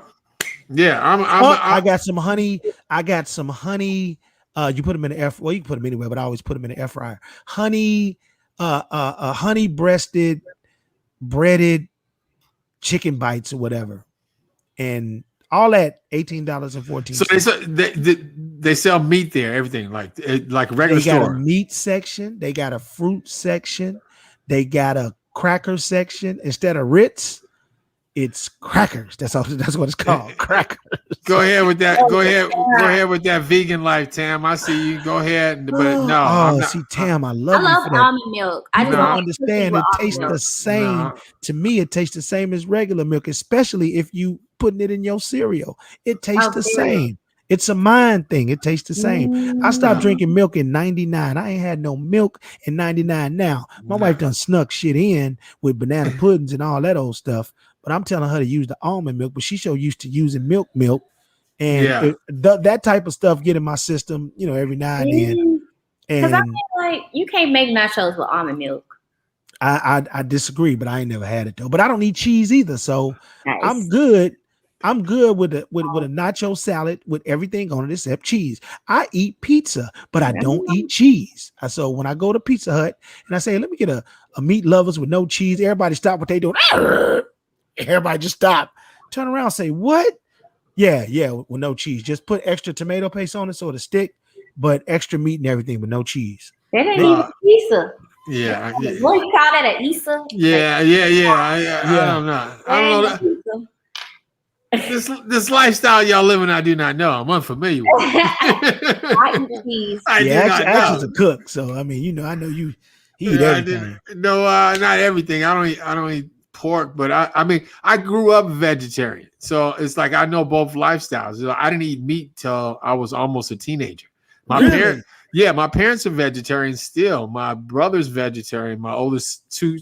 Yeah, I got some honey. You put them in the air. Well, you can put them anywhere, but I always put them in the air fryer. Honey, honey breasted, breaded chicken bites or whatever, and all that $18.14. So they sell meat there, everything like regular store. They got a meat section. They got a fruit section. They got a cracker section. Instead of Ritz, it's crackers. That's what it's called. Crackers. Go ahead with that. Go ahead with that vegan life, Tam. I see you. Go ahead. But no. See, Tam, I love almond milk. I don't understand. It tastes the same. No. To me, it tastes the same as regular milk, especially if you putting it in your cereal. It tastes the same. It's a mind thing. It tastes the same. I stopped drinking milk in 99. I ain't had no milk in 99 now. My wife done snuck shit in with banana puddings and all that old stuff. But I'm telling her to use the almond milk, but she's so used to using milk. And that type of stuff get in my system, every now and then. Because I feel like you can't make nachos with almond milk. I disagree, but I ain't never had it though. But I don't eat cheese either, so nice. I'm good with a nacho salad with everything on it except cheese. I eat pizza, but I don't eat cheese. So when I go to Pizza Hut and I say, let me get a meat lovers with no cheese, everybody stop what they doing. Everybody just stop. Turn around and say, what? Yeah, with no cheese. Just put extra tomato paste on it so it'll stick, but extra meat and everything with no cheese. That ain't even pizza. Yeah. What you call that, a Issa? Yeah. I don't know. I don't know that. This lifestyle y'all living, I do not know. I'm unfamiliar with. I eat cheese. I do not Action's know. a cook, so I mean, I know he eat Yeah, everything. no, not everything. I don't eat pork, but I mean, I grew up vegetarian, so it's like I know both lifestyles. I didn't eat meat till I was almost a teenager. My Really? my parents are vegetarians still. My brother's vegetarian. My oldest two.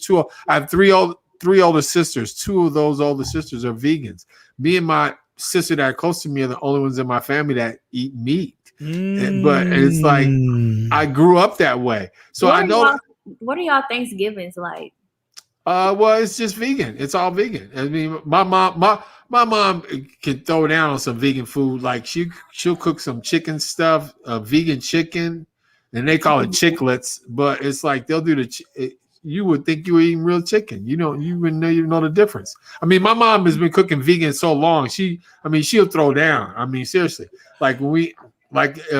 I have three older sisters. Two of those older sisters are vegans. Me and my sister that are close to me are the only ones in my family that eat meat. But it's like I grew up that way, so I know. What are y'all Thanksgivings like? Well, it's just vegan. It's all vegan. I mean, my mom can throw down on some vegan food. Like she'll cook some chicken stuff, vegan chicken, and they call it chiclets. But it's like they'll do you would think you were eating real chicken. You wouldn't even know the difference. I mean, my mom has been cooking vegan so long. She'll throw down. I mean, seriously. Like when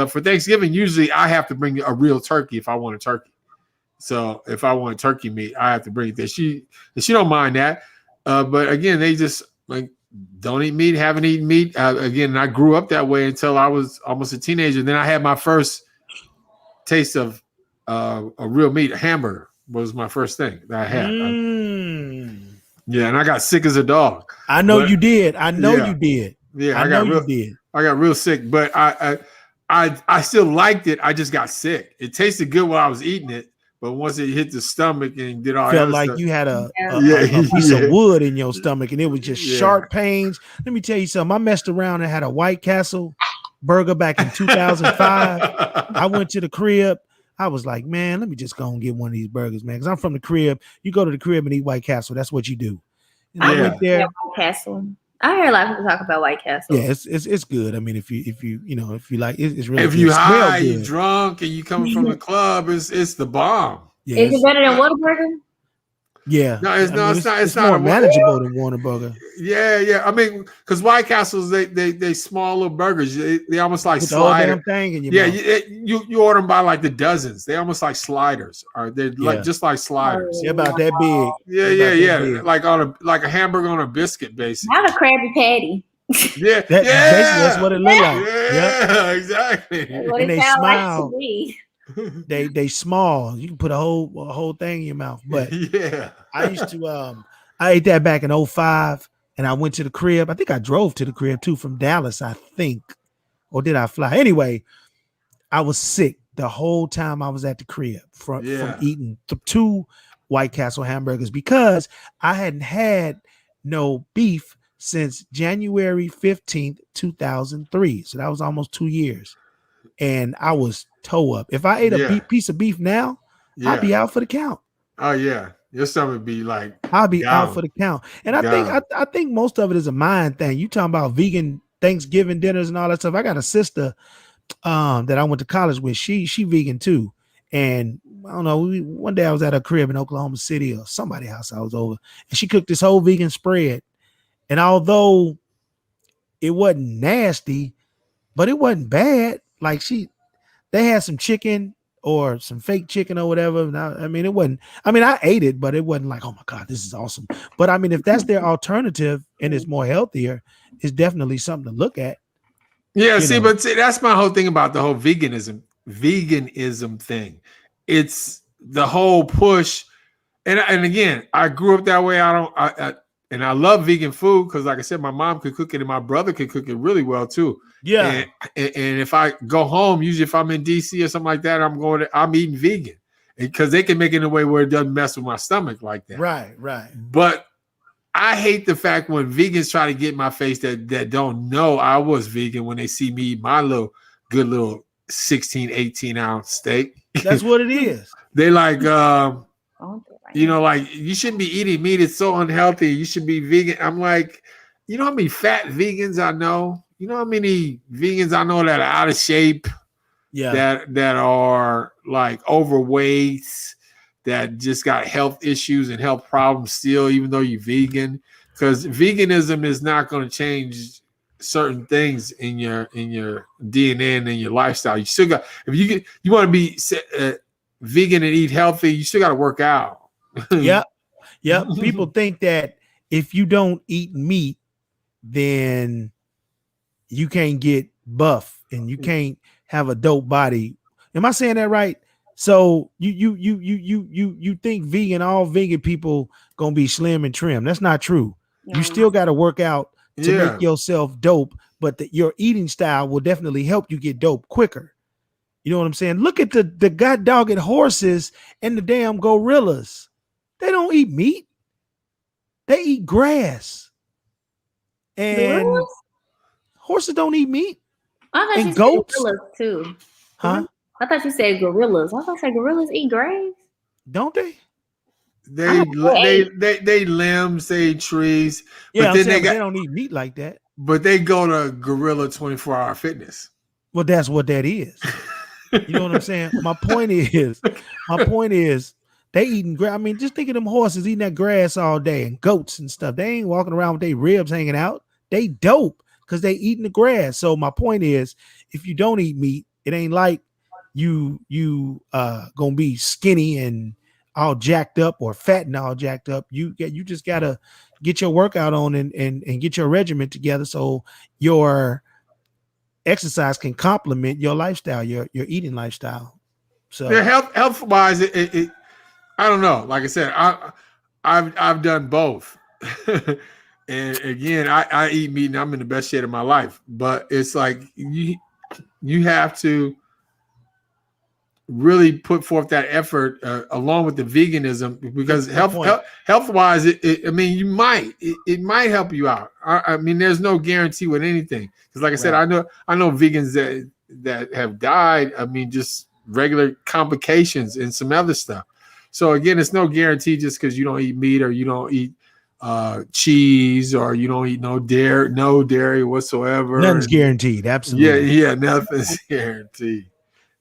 for Thanksgiving, usually I have to bring a real turkey if I want a turkey. So if I want turkey meat, I have to bring it there. She don't mind that. But again, they just like don't eat meat, haven't eaten meat. Again, I grew up that way until I was almost a teenager. Then I had my first taste of a real meat. A hamburger was my first thing that I had. Yeah, and I got sick as a dog. I know you did. I know you did. Yeah, I got real sick, but I still liked it. I just got sick. It tasted good while I was eating it. But once it hit the stomach and did all that, felt like stuff, you had a piece of wood in your stomach, and it was just sharp pains. Let me tell you something. I messed around and had a White Castle burger back in 2005. I went to the crib. I was like, man, let me just go and get one of these burgers, man. Because I'm from the crib. You go to the crib and eat White Castle. That's what you do. And I went there. White Castle. I hear a lot of people talk about White Castle. Yeah, it's good. I mean, if you like, it's really. If good. you high, you drunk, and you coming from the club, it's the bomb. Yeah, is it better than Whataburger? Yeah, no, it's not more manageable than Whataburger. Yeah. I mean, because White Castles, they small little burgers. They almost like sliders. You order them by like the dozens. They almost like sliders, or they're like just like sliders. They're about that big. Yeah. Like a hamburger on a biscuit, basically. Not a Krabby Patty. Yeah, that's what it looked like. Yeah, exactly. And they smile. They small. You can put a whole thing in your mouth. But I used to I ate that back in 2005, and I went to the crib. I think I drove to the crib too from Dallas, I think. Or did I fly? Anyway, I was sick the whole time I was at the crib from eating two White Castle hamburgers because I hadn't had no beef since January 15th, 2003. So that was almost 2 years. And I was toe up. If I ate a piece of beef now, I'd be out for the count. Oh yeah, your stomach would be like I'll be out for the count. And I think most of it is a mind thing. You talking about vegan Thanksgiving dinners and all that stuff. I got a sister that I went to college with. She vegan too. And I don't know. One day I was at her crib in Oklahoma City or somebody's house I was over, and she cooked this whole vegan spread. And although it wasn't nasty, but it wasn't bad. Like they had some chicken or some fake chicken or whatever. And it wasn't. I mean, I ate it, but it wasn't like, oh my God, this is awesome. But I mean, if that's their alternative and it's more healthier, it's definitely something to look at. Yeah, but that's my whole thing about the whole veganism thing. It's the whole push. And again, I grew up that way. And I love vegan food because, like I said, my mom could cook it and my brother could cook it really well too. Yeah. And if I go home, usually if I'm in DC or something like that, I'm eating vegan because they can make it in a way where it doesn't mess with my stomach like that. Right. But I hate the fact when vegans try to get in my face that don't know I was vegan when they see me eat my good little 16, 18 ounce steak. That's what it is. They like, like you shouldn't be eating meat. It's so unhealthy. You should be vegan. I'm like, you know how many fat vegans I know? You know how many vegans I know that are out of shape? Yeah. That are like overweight, that just got health issues and health problems still, even though you're vegan. Because veganism is not going to change certain things in your DNA and in your lifestyle. You still got, if you want to be vegan and eat healthy, you still got to work out. Yep. People think that if you don't eat meat, then you can't get buff and you can't have a dope body. Am I saying that right? So you think all vegan people gonna be slim and trim? That's not true. You still got to work out to make yourself dope, but your eating style will definitely help you get dope quicker. You know what I'm saying? Look at the god dogged horses and the damn gorillas. They don't eat meat. They eat grass. And Gorillas? Horses don't eat meat. I thought and you goats said gorillas too. Huh? I thought you said gorillas. I thought you said gorillas eat grass. Don't they? They limbs, they eat trees. Yeah, but they don't eat meat like that. But they go to Gorilla 24-hour fitness. Well, that's what that is. You know what I'm saying? My point is, they eating grass. I mean, just think of them horses eating that grass all day and goats and stuff. They ain't walking around with their ribs hanging out. They dope because they eating the grass. So my point is, if you don't eat meat, it ain't like you gonna be skinny and all jacked up or fat and all jacked up. You just gotta get your workout on and get your regimen together so your exercise can complement your lifestyle, your eating lifestyle. So yeah, health wise, it I don't know. Like I said, I've done both. And again, I eat meat and I'm in the best shape of my life. But it's like you have to really put forth that effort along with the veganism, because health wise, I mean, it might help you out. I mean, there's no guarantee with anything, because like I said, I know vegans that have died. I mean, just regular complications and some other stuff. So again, it's no guarantee just because you don't eat meat or you don't eat cheese or you don't eat no dairy whatsoever. Nothing's guaranteed. Absolutely. Yeah, nothing's guaranteed.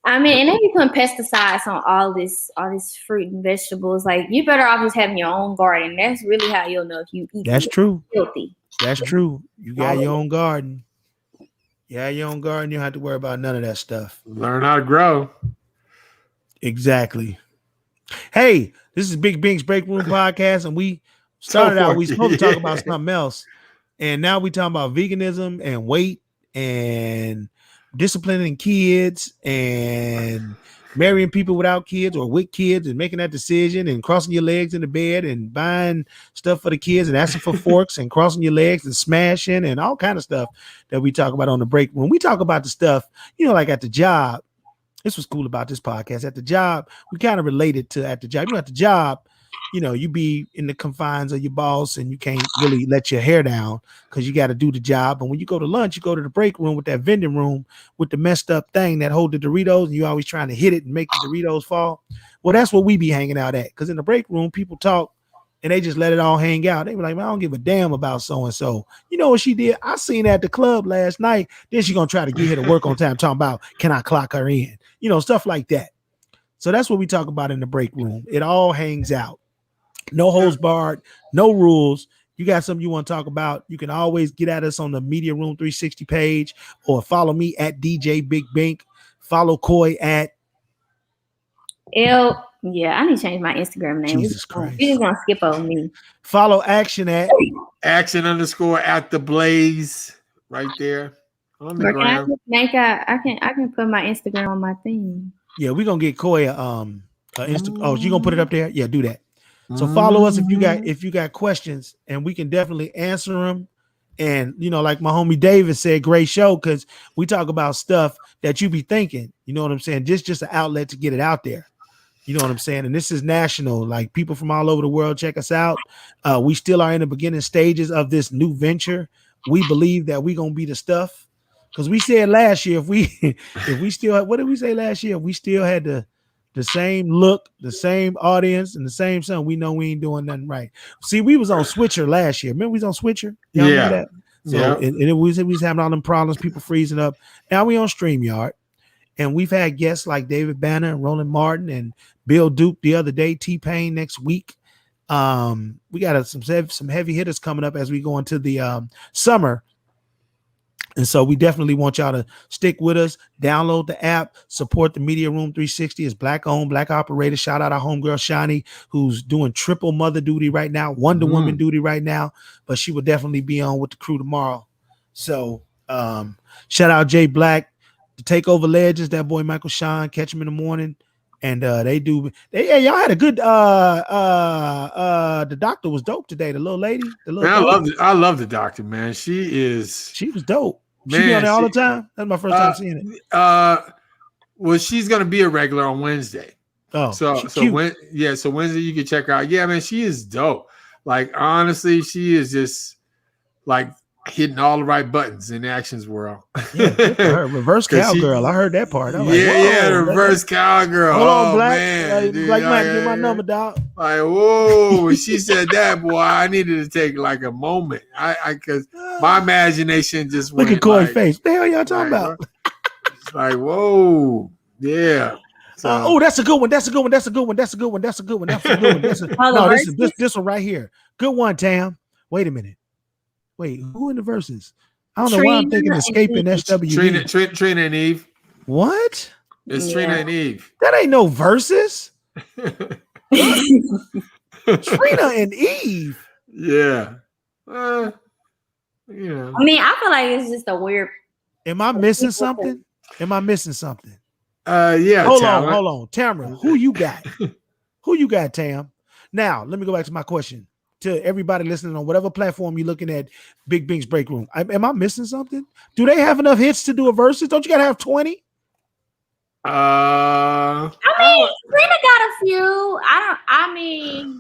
I mean, and then you put pesticides on all this fruit and vegetables. Like, you better off just having your own garden. That's really how you'll know if you eat. That's true. Healthy. That's true. You got your own garden. You have your own garden. You don't have to worry about none of that stuff. Learn how to grow. Exactly. Hey, this is Big Bink's Break Room Podcast, and we started out. We supposed to talk about something else, and now we talking about veganism and weight and disciplining kids and marrying people without kids or with kids and making that decision and crossing your legs in the bed and buying stuff for the kids and asking for forks and crossing your legs and smashing and all kind of stuff that we talk about on the break. When we talk about the stuff, like at the job, this was cool about this podcast. At the job, we kind of related to at the job. At the job, you be in the confines of your boss and you can't really let your hair down because you got to do the job. And when you go to lunch, you go to the break room with that vending room with the messed up thing that hold the Doritos, and you always trying to hit it and make the Doritos fall. Well, that's what we be hanging out at, because in the break room, people talk and they just let it all hang out. They be like, man, I don't give a damn about so-and-so. You know what she did? I seen her at the club last night. Then she going to try to get her to work on time, talking about, can I clock her in? Stuff like that. So that's what we talk about in the break room. It all hangs out. No holds barred, no rules. You got something you want to talk about, you can always get at us on the Media Room 360 page, or follow me at DJ Big Bink. Follow Coy at L. Yeah, I need to change my Instagram name. Jesus Christ. He's gonna skip over me. Follow Action at Action_@the_Blaze right there on the ground. I can put my Instagram on my thing. Yeah, we're gonna get Coy oh, you gonna put it up there? Yeah, do that. So follow us if you got questions, and we can definitely answer them. And like my homie David said, great show, because we talk about stuff that you be thinking. You know what I'm saying? Just an outlet to get it out there. You know what I'm saying? And this is national. Like, people from all over the world check us out. We still are in the beginning stages of this new venture. We believe that we're gonna be the stuff, because we said last year if we still had, what did we say last year? If we still had the same look, the same audience, and the same something, we know we ain't doing nothing right. See, we was on Switcher last year. Remember we was on Switcher? Y'all remember that? So and we was having all them problems, people freezing up. Now we on StreamYard, and we've had guests like David Banner and Roland Martin and Bill Duke the other day, T-Pain next week. We got some heavy hitters coming up as we go into the summer. And so we definitely want y'all to stick with us, download the app, support the Media Room 360. It's black owned, black operated. Shout out our homegirl Shani, who's doing triple mother duty right now, Wonder Woman duty right now, but she will definitely be on with the crew tomorrow. So shout out Jay Black, the Takeover Legends, that boy Michael Sean, catch him in the morning. And y'all had a good the doctor was dope today. The little lady, Man, I love the doctor, man. She was dope. Man, she be on there all the time. That's my first time seeing it. Well, she's gonna be a regular on Wednesday. Oh, so Wednesday you can check her out. Yeah, man, she is dope. Like honestly, she is just like hitting all the right buttons in the actions world. Yeah, her reverse cowgirl. I heard that part. The reverse cowgirl. Hold on, Black. Man, dude, Black Mike, get my number, dog. Like, whoa, when she said that, boy, I needed to take like a moment. Because my imagination just went. Look at Corey's face. What the hell y'all talking about? It's like, whoa, yeah. So, that's a good one. That's a good one. That's a good one. That's a good one. That's a good one. That's a good one. This one right here. Good one, Tam. Wait a minute. Wait, who in the verses? I don't know why I'm thinking Escaping SWV. Trina and Eve. What? It's Trina and Eve. That ain't no verses. Trina and Eve. Yeah. I mean, I feel like it's just a weird. Am I missing something? Yeah. Hold on. Tamara, who you got? Who you got, Tam? Now, let me go back to my question. To everybody listening on whatever platform you're looking at, Big Bink's Break Room. Am I missing something? Do they have enough hits to do a versus? Don't you gotta have 20? I mean, Trina got a few.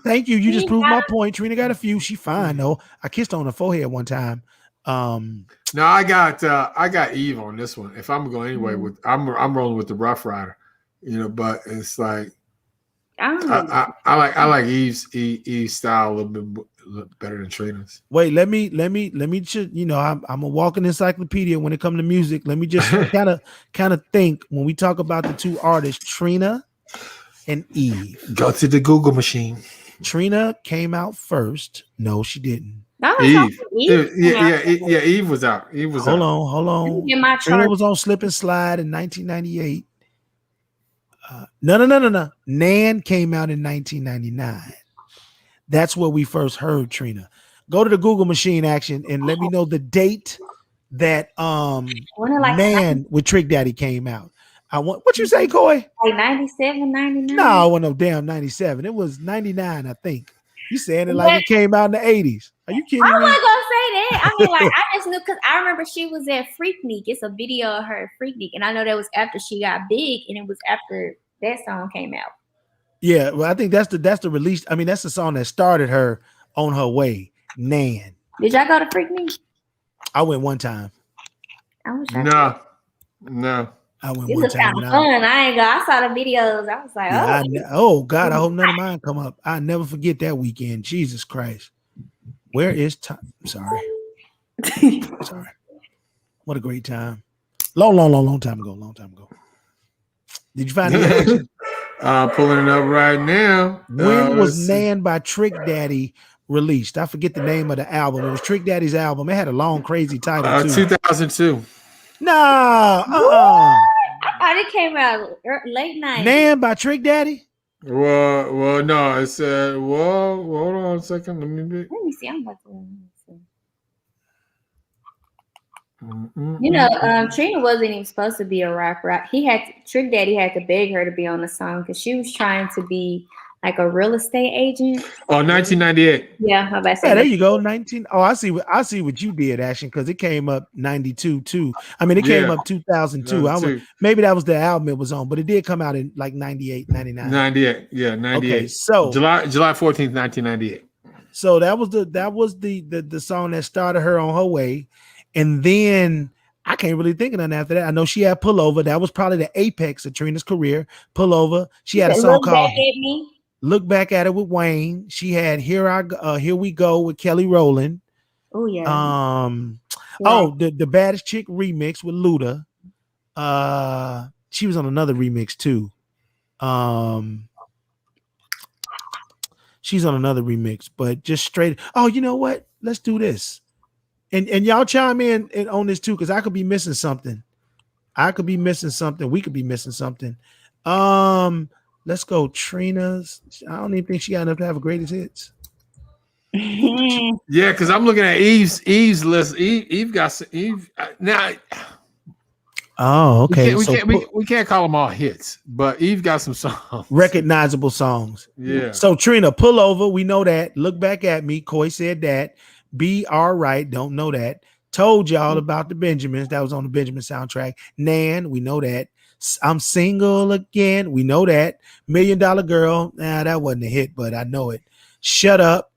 Thank you. You just proved my point. Trina got a few. She fine though. I kissed her on the forehead one time. No, I got Eve on this one. If I'm going anyway, I'm rolling with the Rough Rider, but it's like I like Eve's style a little bit better than Trina's. Wait, let me. I'm a walking encyclopedia when it comes to music. Let me just kind of think when we talk about the two artists, Trina and Eve. Go to the Google machine. Trina came out first. No, she didn't. Eve. Eve was out. Hold on. Trina was on Slip and Slide in 1998. No. Nan came out in 1999. That's where we first heard Trina. Go to the Google machine action and let me know the date that Nan with Trick Daddy came out. What you say, Coy? Like 97, 99? No, it wasn't no damn 97. It was 99, I think. You saying it like it came out in the 80s. Are you kidding me? I'm not gonna say that. I mean, like, I just knew because I remember she was at Freaknik. It's a video of her at Freaknik, and I know that was after she got big, and it was after that song came out. Yeah, well, I think that's the release. I mean, that's the song that started her on her way. Nan. Did y'all go to Freaknik? I went one time. No. I went this one was time. Kind of fun. I saw the videos. I was like, oh God, I hope none of mine come up. I never forget that weekend. Jesus Christ. Where is time? Sorry. What a great time. Long time ago. Did you find the action? Pulling it up right now. When was Nan by Trick Daddy released? I forget the name of the album. It was Trick Daddy's album. It had a long, crazy title too. 2002. No. I thought it came out late night. Nan by Trick Daddy? Well, no. It said, hold on a second. Let me see. I'm about to see. Trina wasn't even supposed to be a rapper. Trick Daddy had to beg her to be on the song because she was trying to be like a real estate agent. Oh, 1998. Yeah, how about that? Yeah, there you go. 19. Oh, I see what you did, Ashton, because it came up 92 too. I mean, it came up 2002. Maybe that was the album it was on, but it did come out in like 98, 99. 98. Yeah, 98. Okay, so July 14th, 1998. So that was the song that started her on her way. And then I can't really think of nothing after that. I know she had Pullover. That was probably the apex of Trina's career. Pullover. She had a song called Look Back at It with Wayne. She had Here We Go with Kelly Rowland. Oh yeah. The Baddest Chick remix with Luda. She was on another remix too. She's on another remix, but just straight. Oh, you know what? Let's do this. And y'all chime in on this too, because I could be missing something. We could be missing something. Let's go. Trina's. I don't even think she got enough to have a greatest hits. Yeah, because I'm looking at Eve's list. Eve got Eve now. Oh, okay. We can't call them all hits, but Eve got some songs, recognizable songs. Yeah. So Trina, pull over. We know that. Look back at me. Coy said that. Be all right. Don't know that. Told y'all about the Benjamins. That was on the Benjamin soundtrack. Nan, we know that. I'm single again. We know that. $1 Million Girl. Nah, that wasn't a hit, but I know it. Shut up.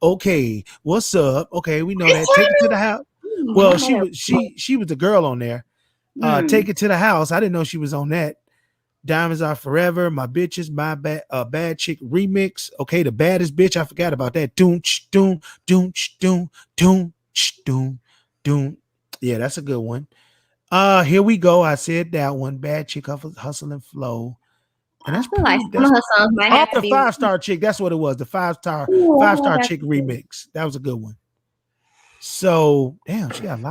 Okay. What's up? Okay, we know that. Take it to the house. Well, she was the girl on there. Take it to the house. I didn't know she was on that. Diamonds Are Forever. My Bitches. My Bad Chick remix. Okay, the baddest bitch. I forgot about that. Doom, doom, doom, doom, doom, doom, doom. Yeah, that's a good one. Here we go. I said that one. Bad Chick, Hustle and Flow. And that's like some of her songs might have to be 5-star chick. That's what it was. The 5-star chick remix. That was a good one. So damn, she got a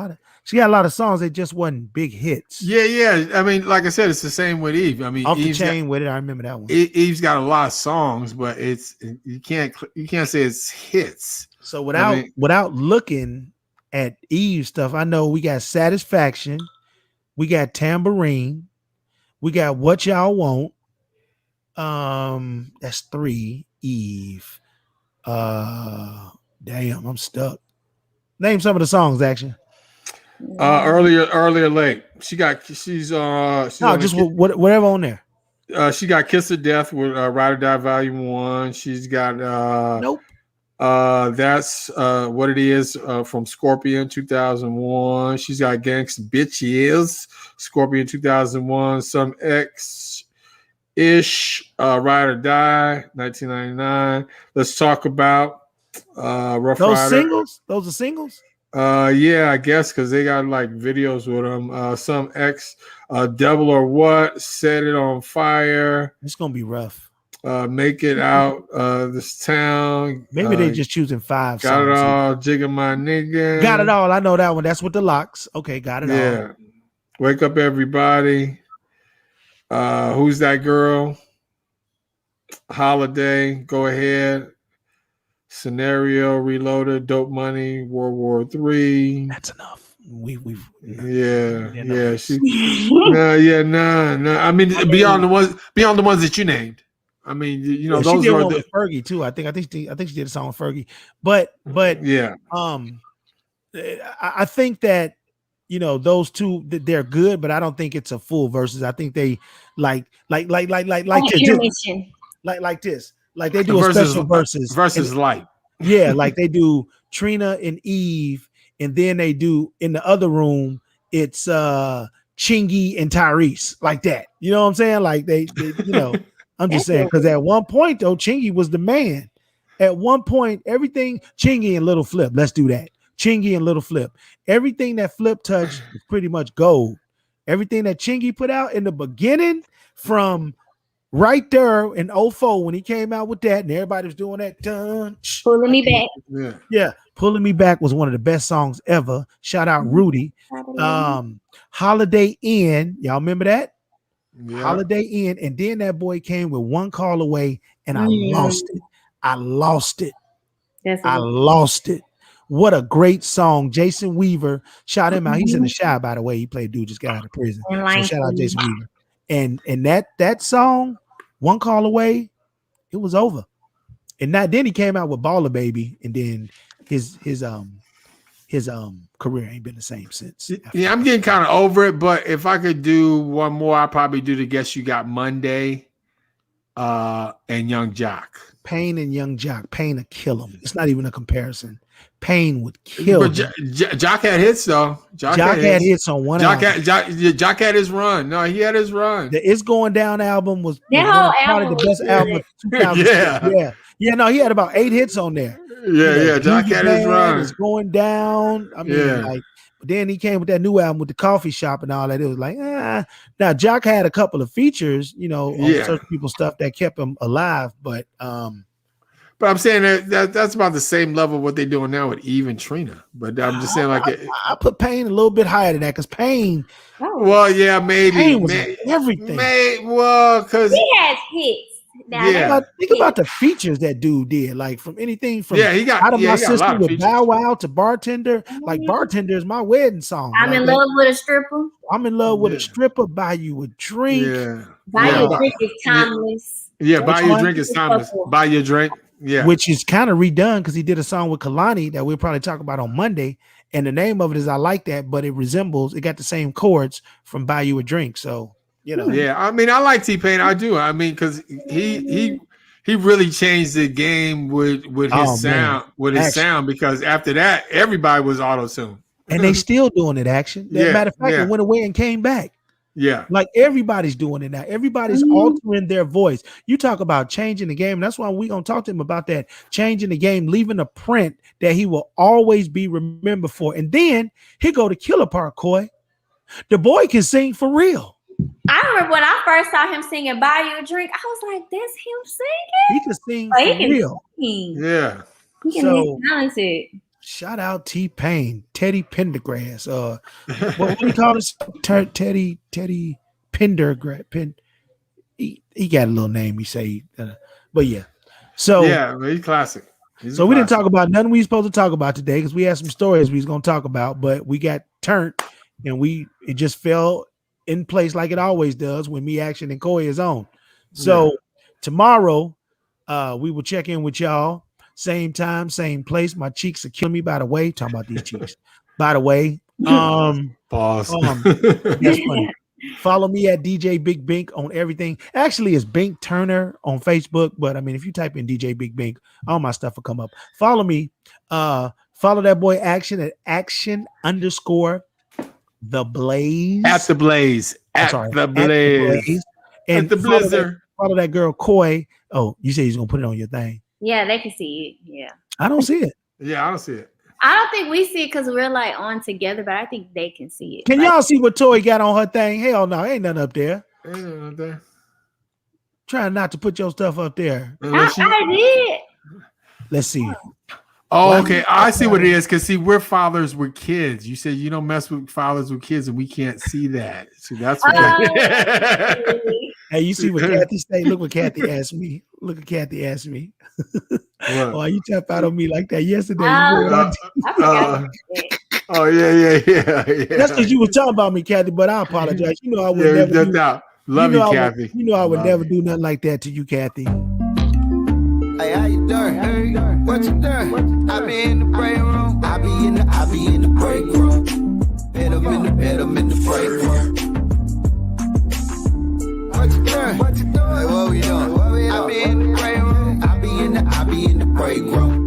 lot of songs that just wasn't big hits. Yeah. I mean, like I said, it's the same with Eve. I mean, Off the Chain with it. I remember that one. Eve's got a lot of songs, but you can't say it's hits. So without looking at Eve stuff, I know we got Satisfaction, we got Tambourine, we got What Y'all Want. That's 3. Eve. Damn, I'm stuck. Name some of the songs, Action. Earlier late. Whatever on there. She got Kiss of Death with Ride or Die Volume 1. She's got Nope. That's What It Is from Scorpion 2001. She's got Gangsta Bitches, Scorpion 2001. Some X Ish, Ride or Die 1999. Let's talk about Rough Those Rider. singles? Those are singles? Yeah, I guess because they got like videos with them. Some X, Devil or What, Set It on Fire. It's gonna be rough. Make It Out This Town. Maybe they just choosing 5 got songs. It All, Jigga My Nigga. Got It All. I know that one. That's with the Locks. Okay, Got It All. Yeah. Wake Up Everybody. Who's That Girl? Holiday. Go Ahead. Scenario Reloaded. Dope Money. World War III. That's enough. We've yeah. No. I mean, beyond the ones that you named. I mean, you know, those she did were one with Fergie too. I think she did a song with Fergie. But yeah. I think that, you know, those two, they're good, but I don't think it's a full verses. I think they like this. Like they do a special verses light. Yeah, like they do Trina and Eve, and then they do in the other room, it's Chingy and Tyrese, like that. You know what I'm saying? Like they you know, I'm just saying, because at one point though, Chingy was the man. At one point, everything Chingy and Little Flip. Let's do that. Chingy and Little Flip. Everything that Flip touched is pretty much gold. Everything that Chingy put out in the beginning, from right there in 04 when he came out with that, and everybody was doing that. Pulling Me Back. Yeah. Pulling Me Back was one of the best songs ever. Shout out Rudy. Holiday Inn. Y'all remember that? Yeah. Holiday Inn. And then that boy came with One Call Away, and I lost it. I lost it. What a great song. Jason Weaver, shout him out. He's in the Shy, by the way. He played dude just got out of prison. So shout out Jason Weaver. And that song, One Call Away, it was over. And then he came out with Baller Baby, and then his career ain't been the same since. Yeah, I'm getting kind of over it, but if I could do one more, I'd probably do the Guess You Got Monday and Young Jock. Payne and Young Jock. Payne would kill him. It's not even a comparison. Payne would kill him. Jock had hits though. Jock had hits on one album. Jock had his run. No, he had his run. The It's Going Down album was probably the best album of 2000. Yeah. No, he had about 8 hits on there. Yeah. Jock had his run. It's Going Down. I mean, but then he came with that new album with the coffee shop and all that. It was like, Now Jock had a couple of features, you know, on certain people's stuff that kept him alive, but But I'm saying that's about the same level of what they're doing now with Eve and Trina. But I'm just saying, like, I put Payne a little bit higher than that because Payne. well, yeah, maybe. Payne was on everything. Because he has hits. Now, Yeah. Think about the features that dude did, like from anything from he got Out of My a lot System of with features. Bow Wow to Bartender. Like Bartender is my wedding song. I'm in love with a stripper. I'm in love with a stripper. Buy you a drink. Yeah. Buy you a drink is timeless. Yeah, buy your one? drink is timeless. Buy your drink. Yeah. Which is kind of redone because he did a song with Kalani that we'll probably talk about on Monday. And the name of it is I Like That, but it got the same chords from Buy You a Drink. So, you know. Yeah, I mean, I like T-Pain. I do. I mean, because he really changed the game with his sound, sound, because after that, everybody was auto-tune. And they still doing it, Action. Matter of fact, it went away and came back. Yeah. Like everybody's doing it now. Everybody's altering their voice. You talk about changing the game. And that's why we're going to talk to him about that. Changing the game, leaving a print that he will always be remembered for. And then he go to Killer Park, Coy. The boy can sing for real. I remember when I first saw him singing Buy You a Drink, I was like, that's him singing? He can sing Oh, for real. Sing. Yeah. He's talented. Shout out T-Pain, Teddy Pendergrass. What do you call this? Teddy Pendergrass. He got a little name. He say, but yeah. So yeah, he's classic. So we didn't talk about nothing we supposed to talk about today because we had some stories we was gonna talk about, but we got turned and it just fell in place like it always does when me, Action, and Coy is on. So tomorrow, we will check in with y'all. Same time, same place. My cheeks are killing me, by the way. Talking about these cheeks. By the way, pause. That's funny. Follow me at DJ Big Bink on everything. Actually, it's Bink Turner on Facebook, but I mean, if you type in DJ Big Bink, all my stuff will come up. Follow me. Follow that boy Action at Action_the Blaze. At the Blaze. At the Blaze. And at the Blizzard. Follow that girl Coy. Oh, you say he's gonna put it on your thing. Yeah, they can see it. Yeah. I don't see it. Yeah, I don't see it. I don't think we see it because we're like on together, but I think they can see it. Can y'all see what Toy got on her thing? Hell no, ain't nothing up there. Ain't nothing up there. Trying not to put your stuff up there. I did. Let's see. Oh, okay. I see what it is. Because see, we're fathers with kids. You said you don't mess with fathers with kids, and we can't see that. See, that's what. Hey, you see what Kathy say? Look what Kathy asked me. Look what Kathy asked me. Why you tap out on me like that yesterday? Oh yeah. That's because you were talking about me, Kathy. But I apologize. You know I would never. Love you, Kathy. I would never do nothing like that to you, Kathy. Hey, how you doing? Hey, what you doing? I be in the break room. I be in the break room. Bet I'm in the break room. What you doing? Hey, what we doing? I be in the break room. I be in the break room.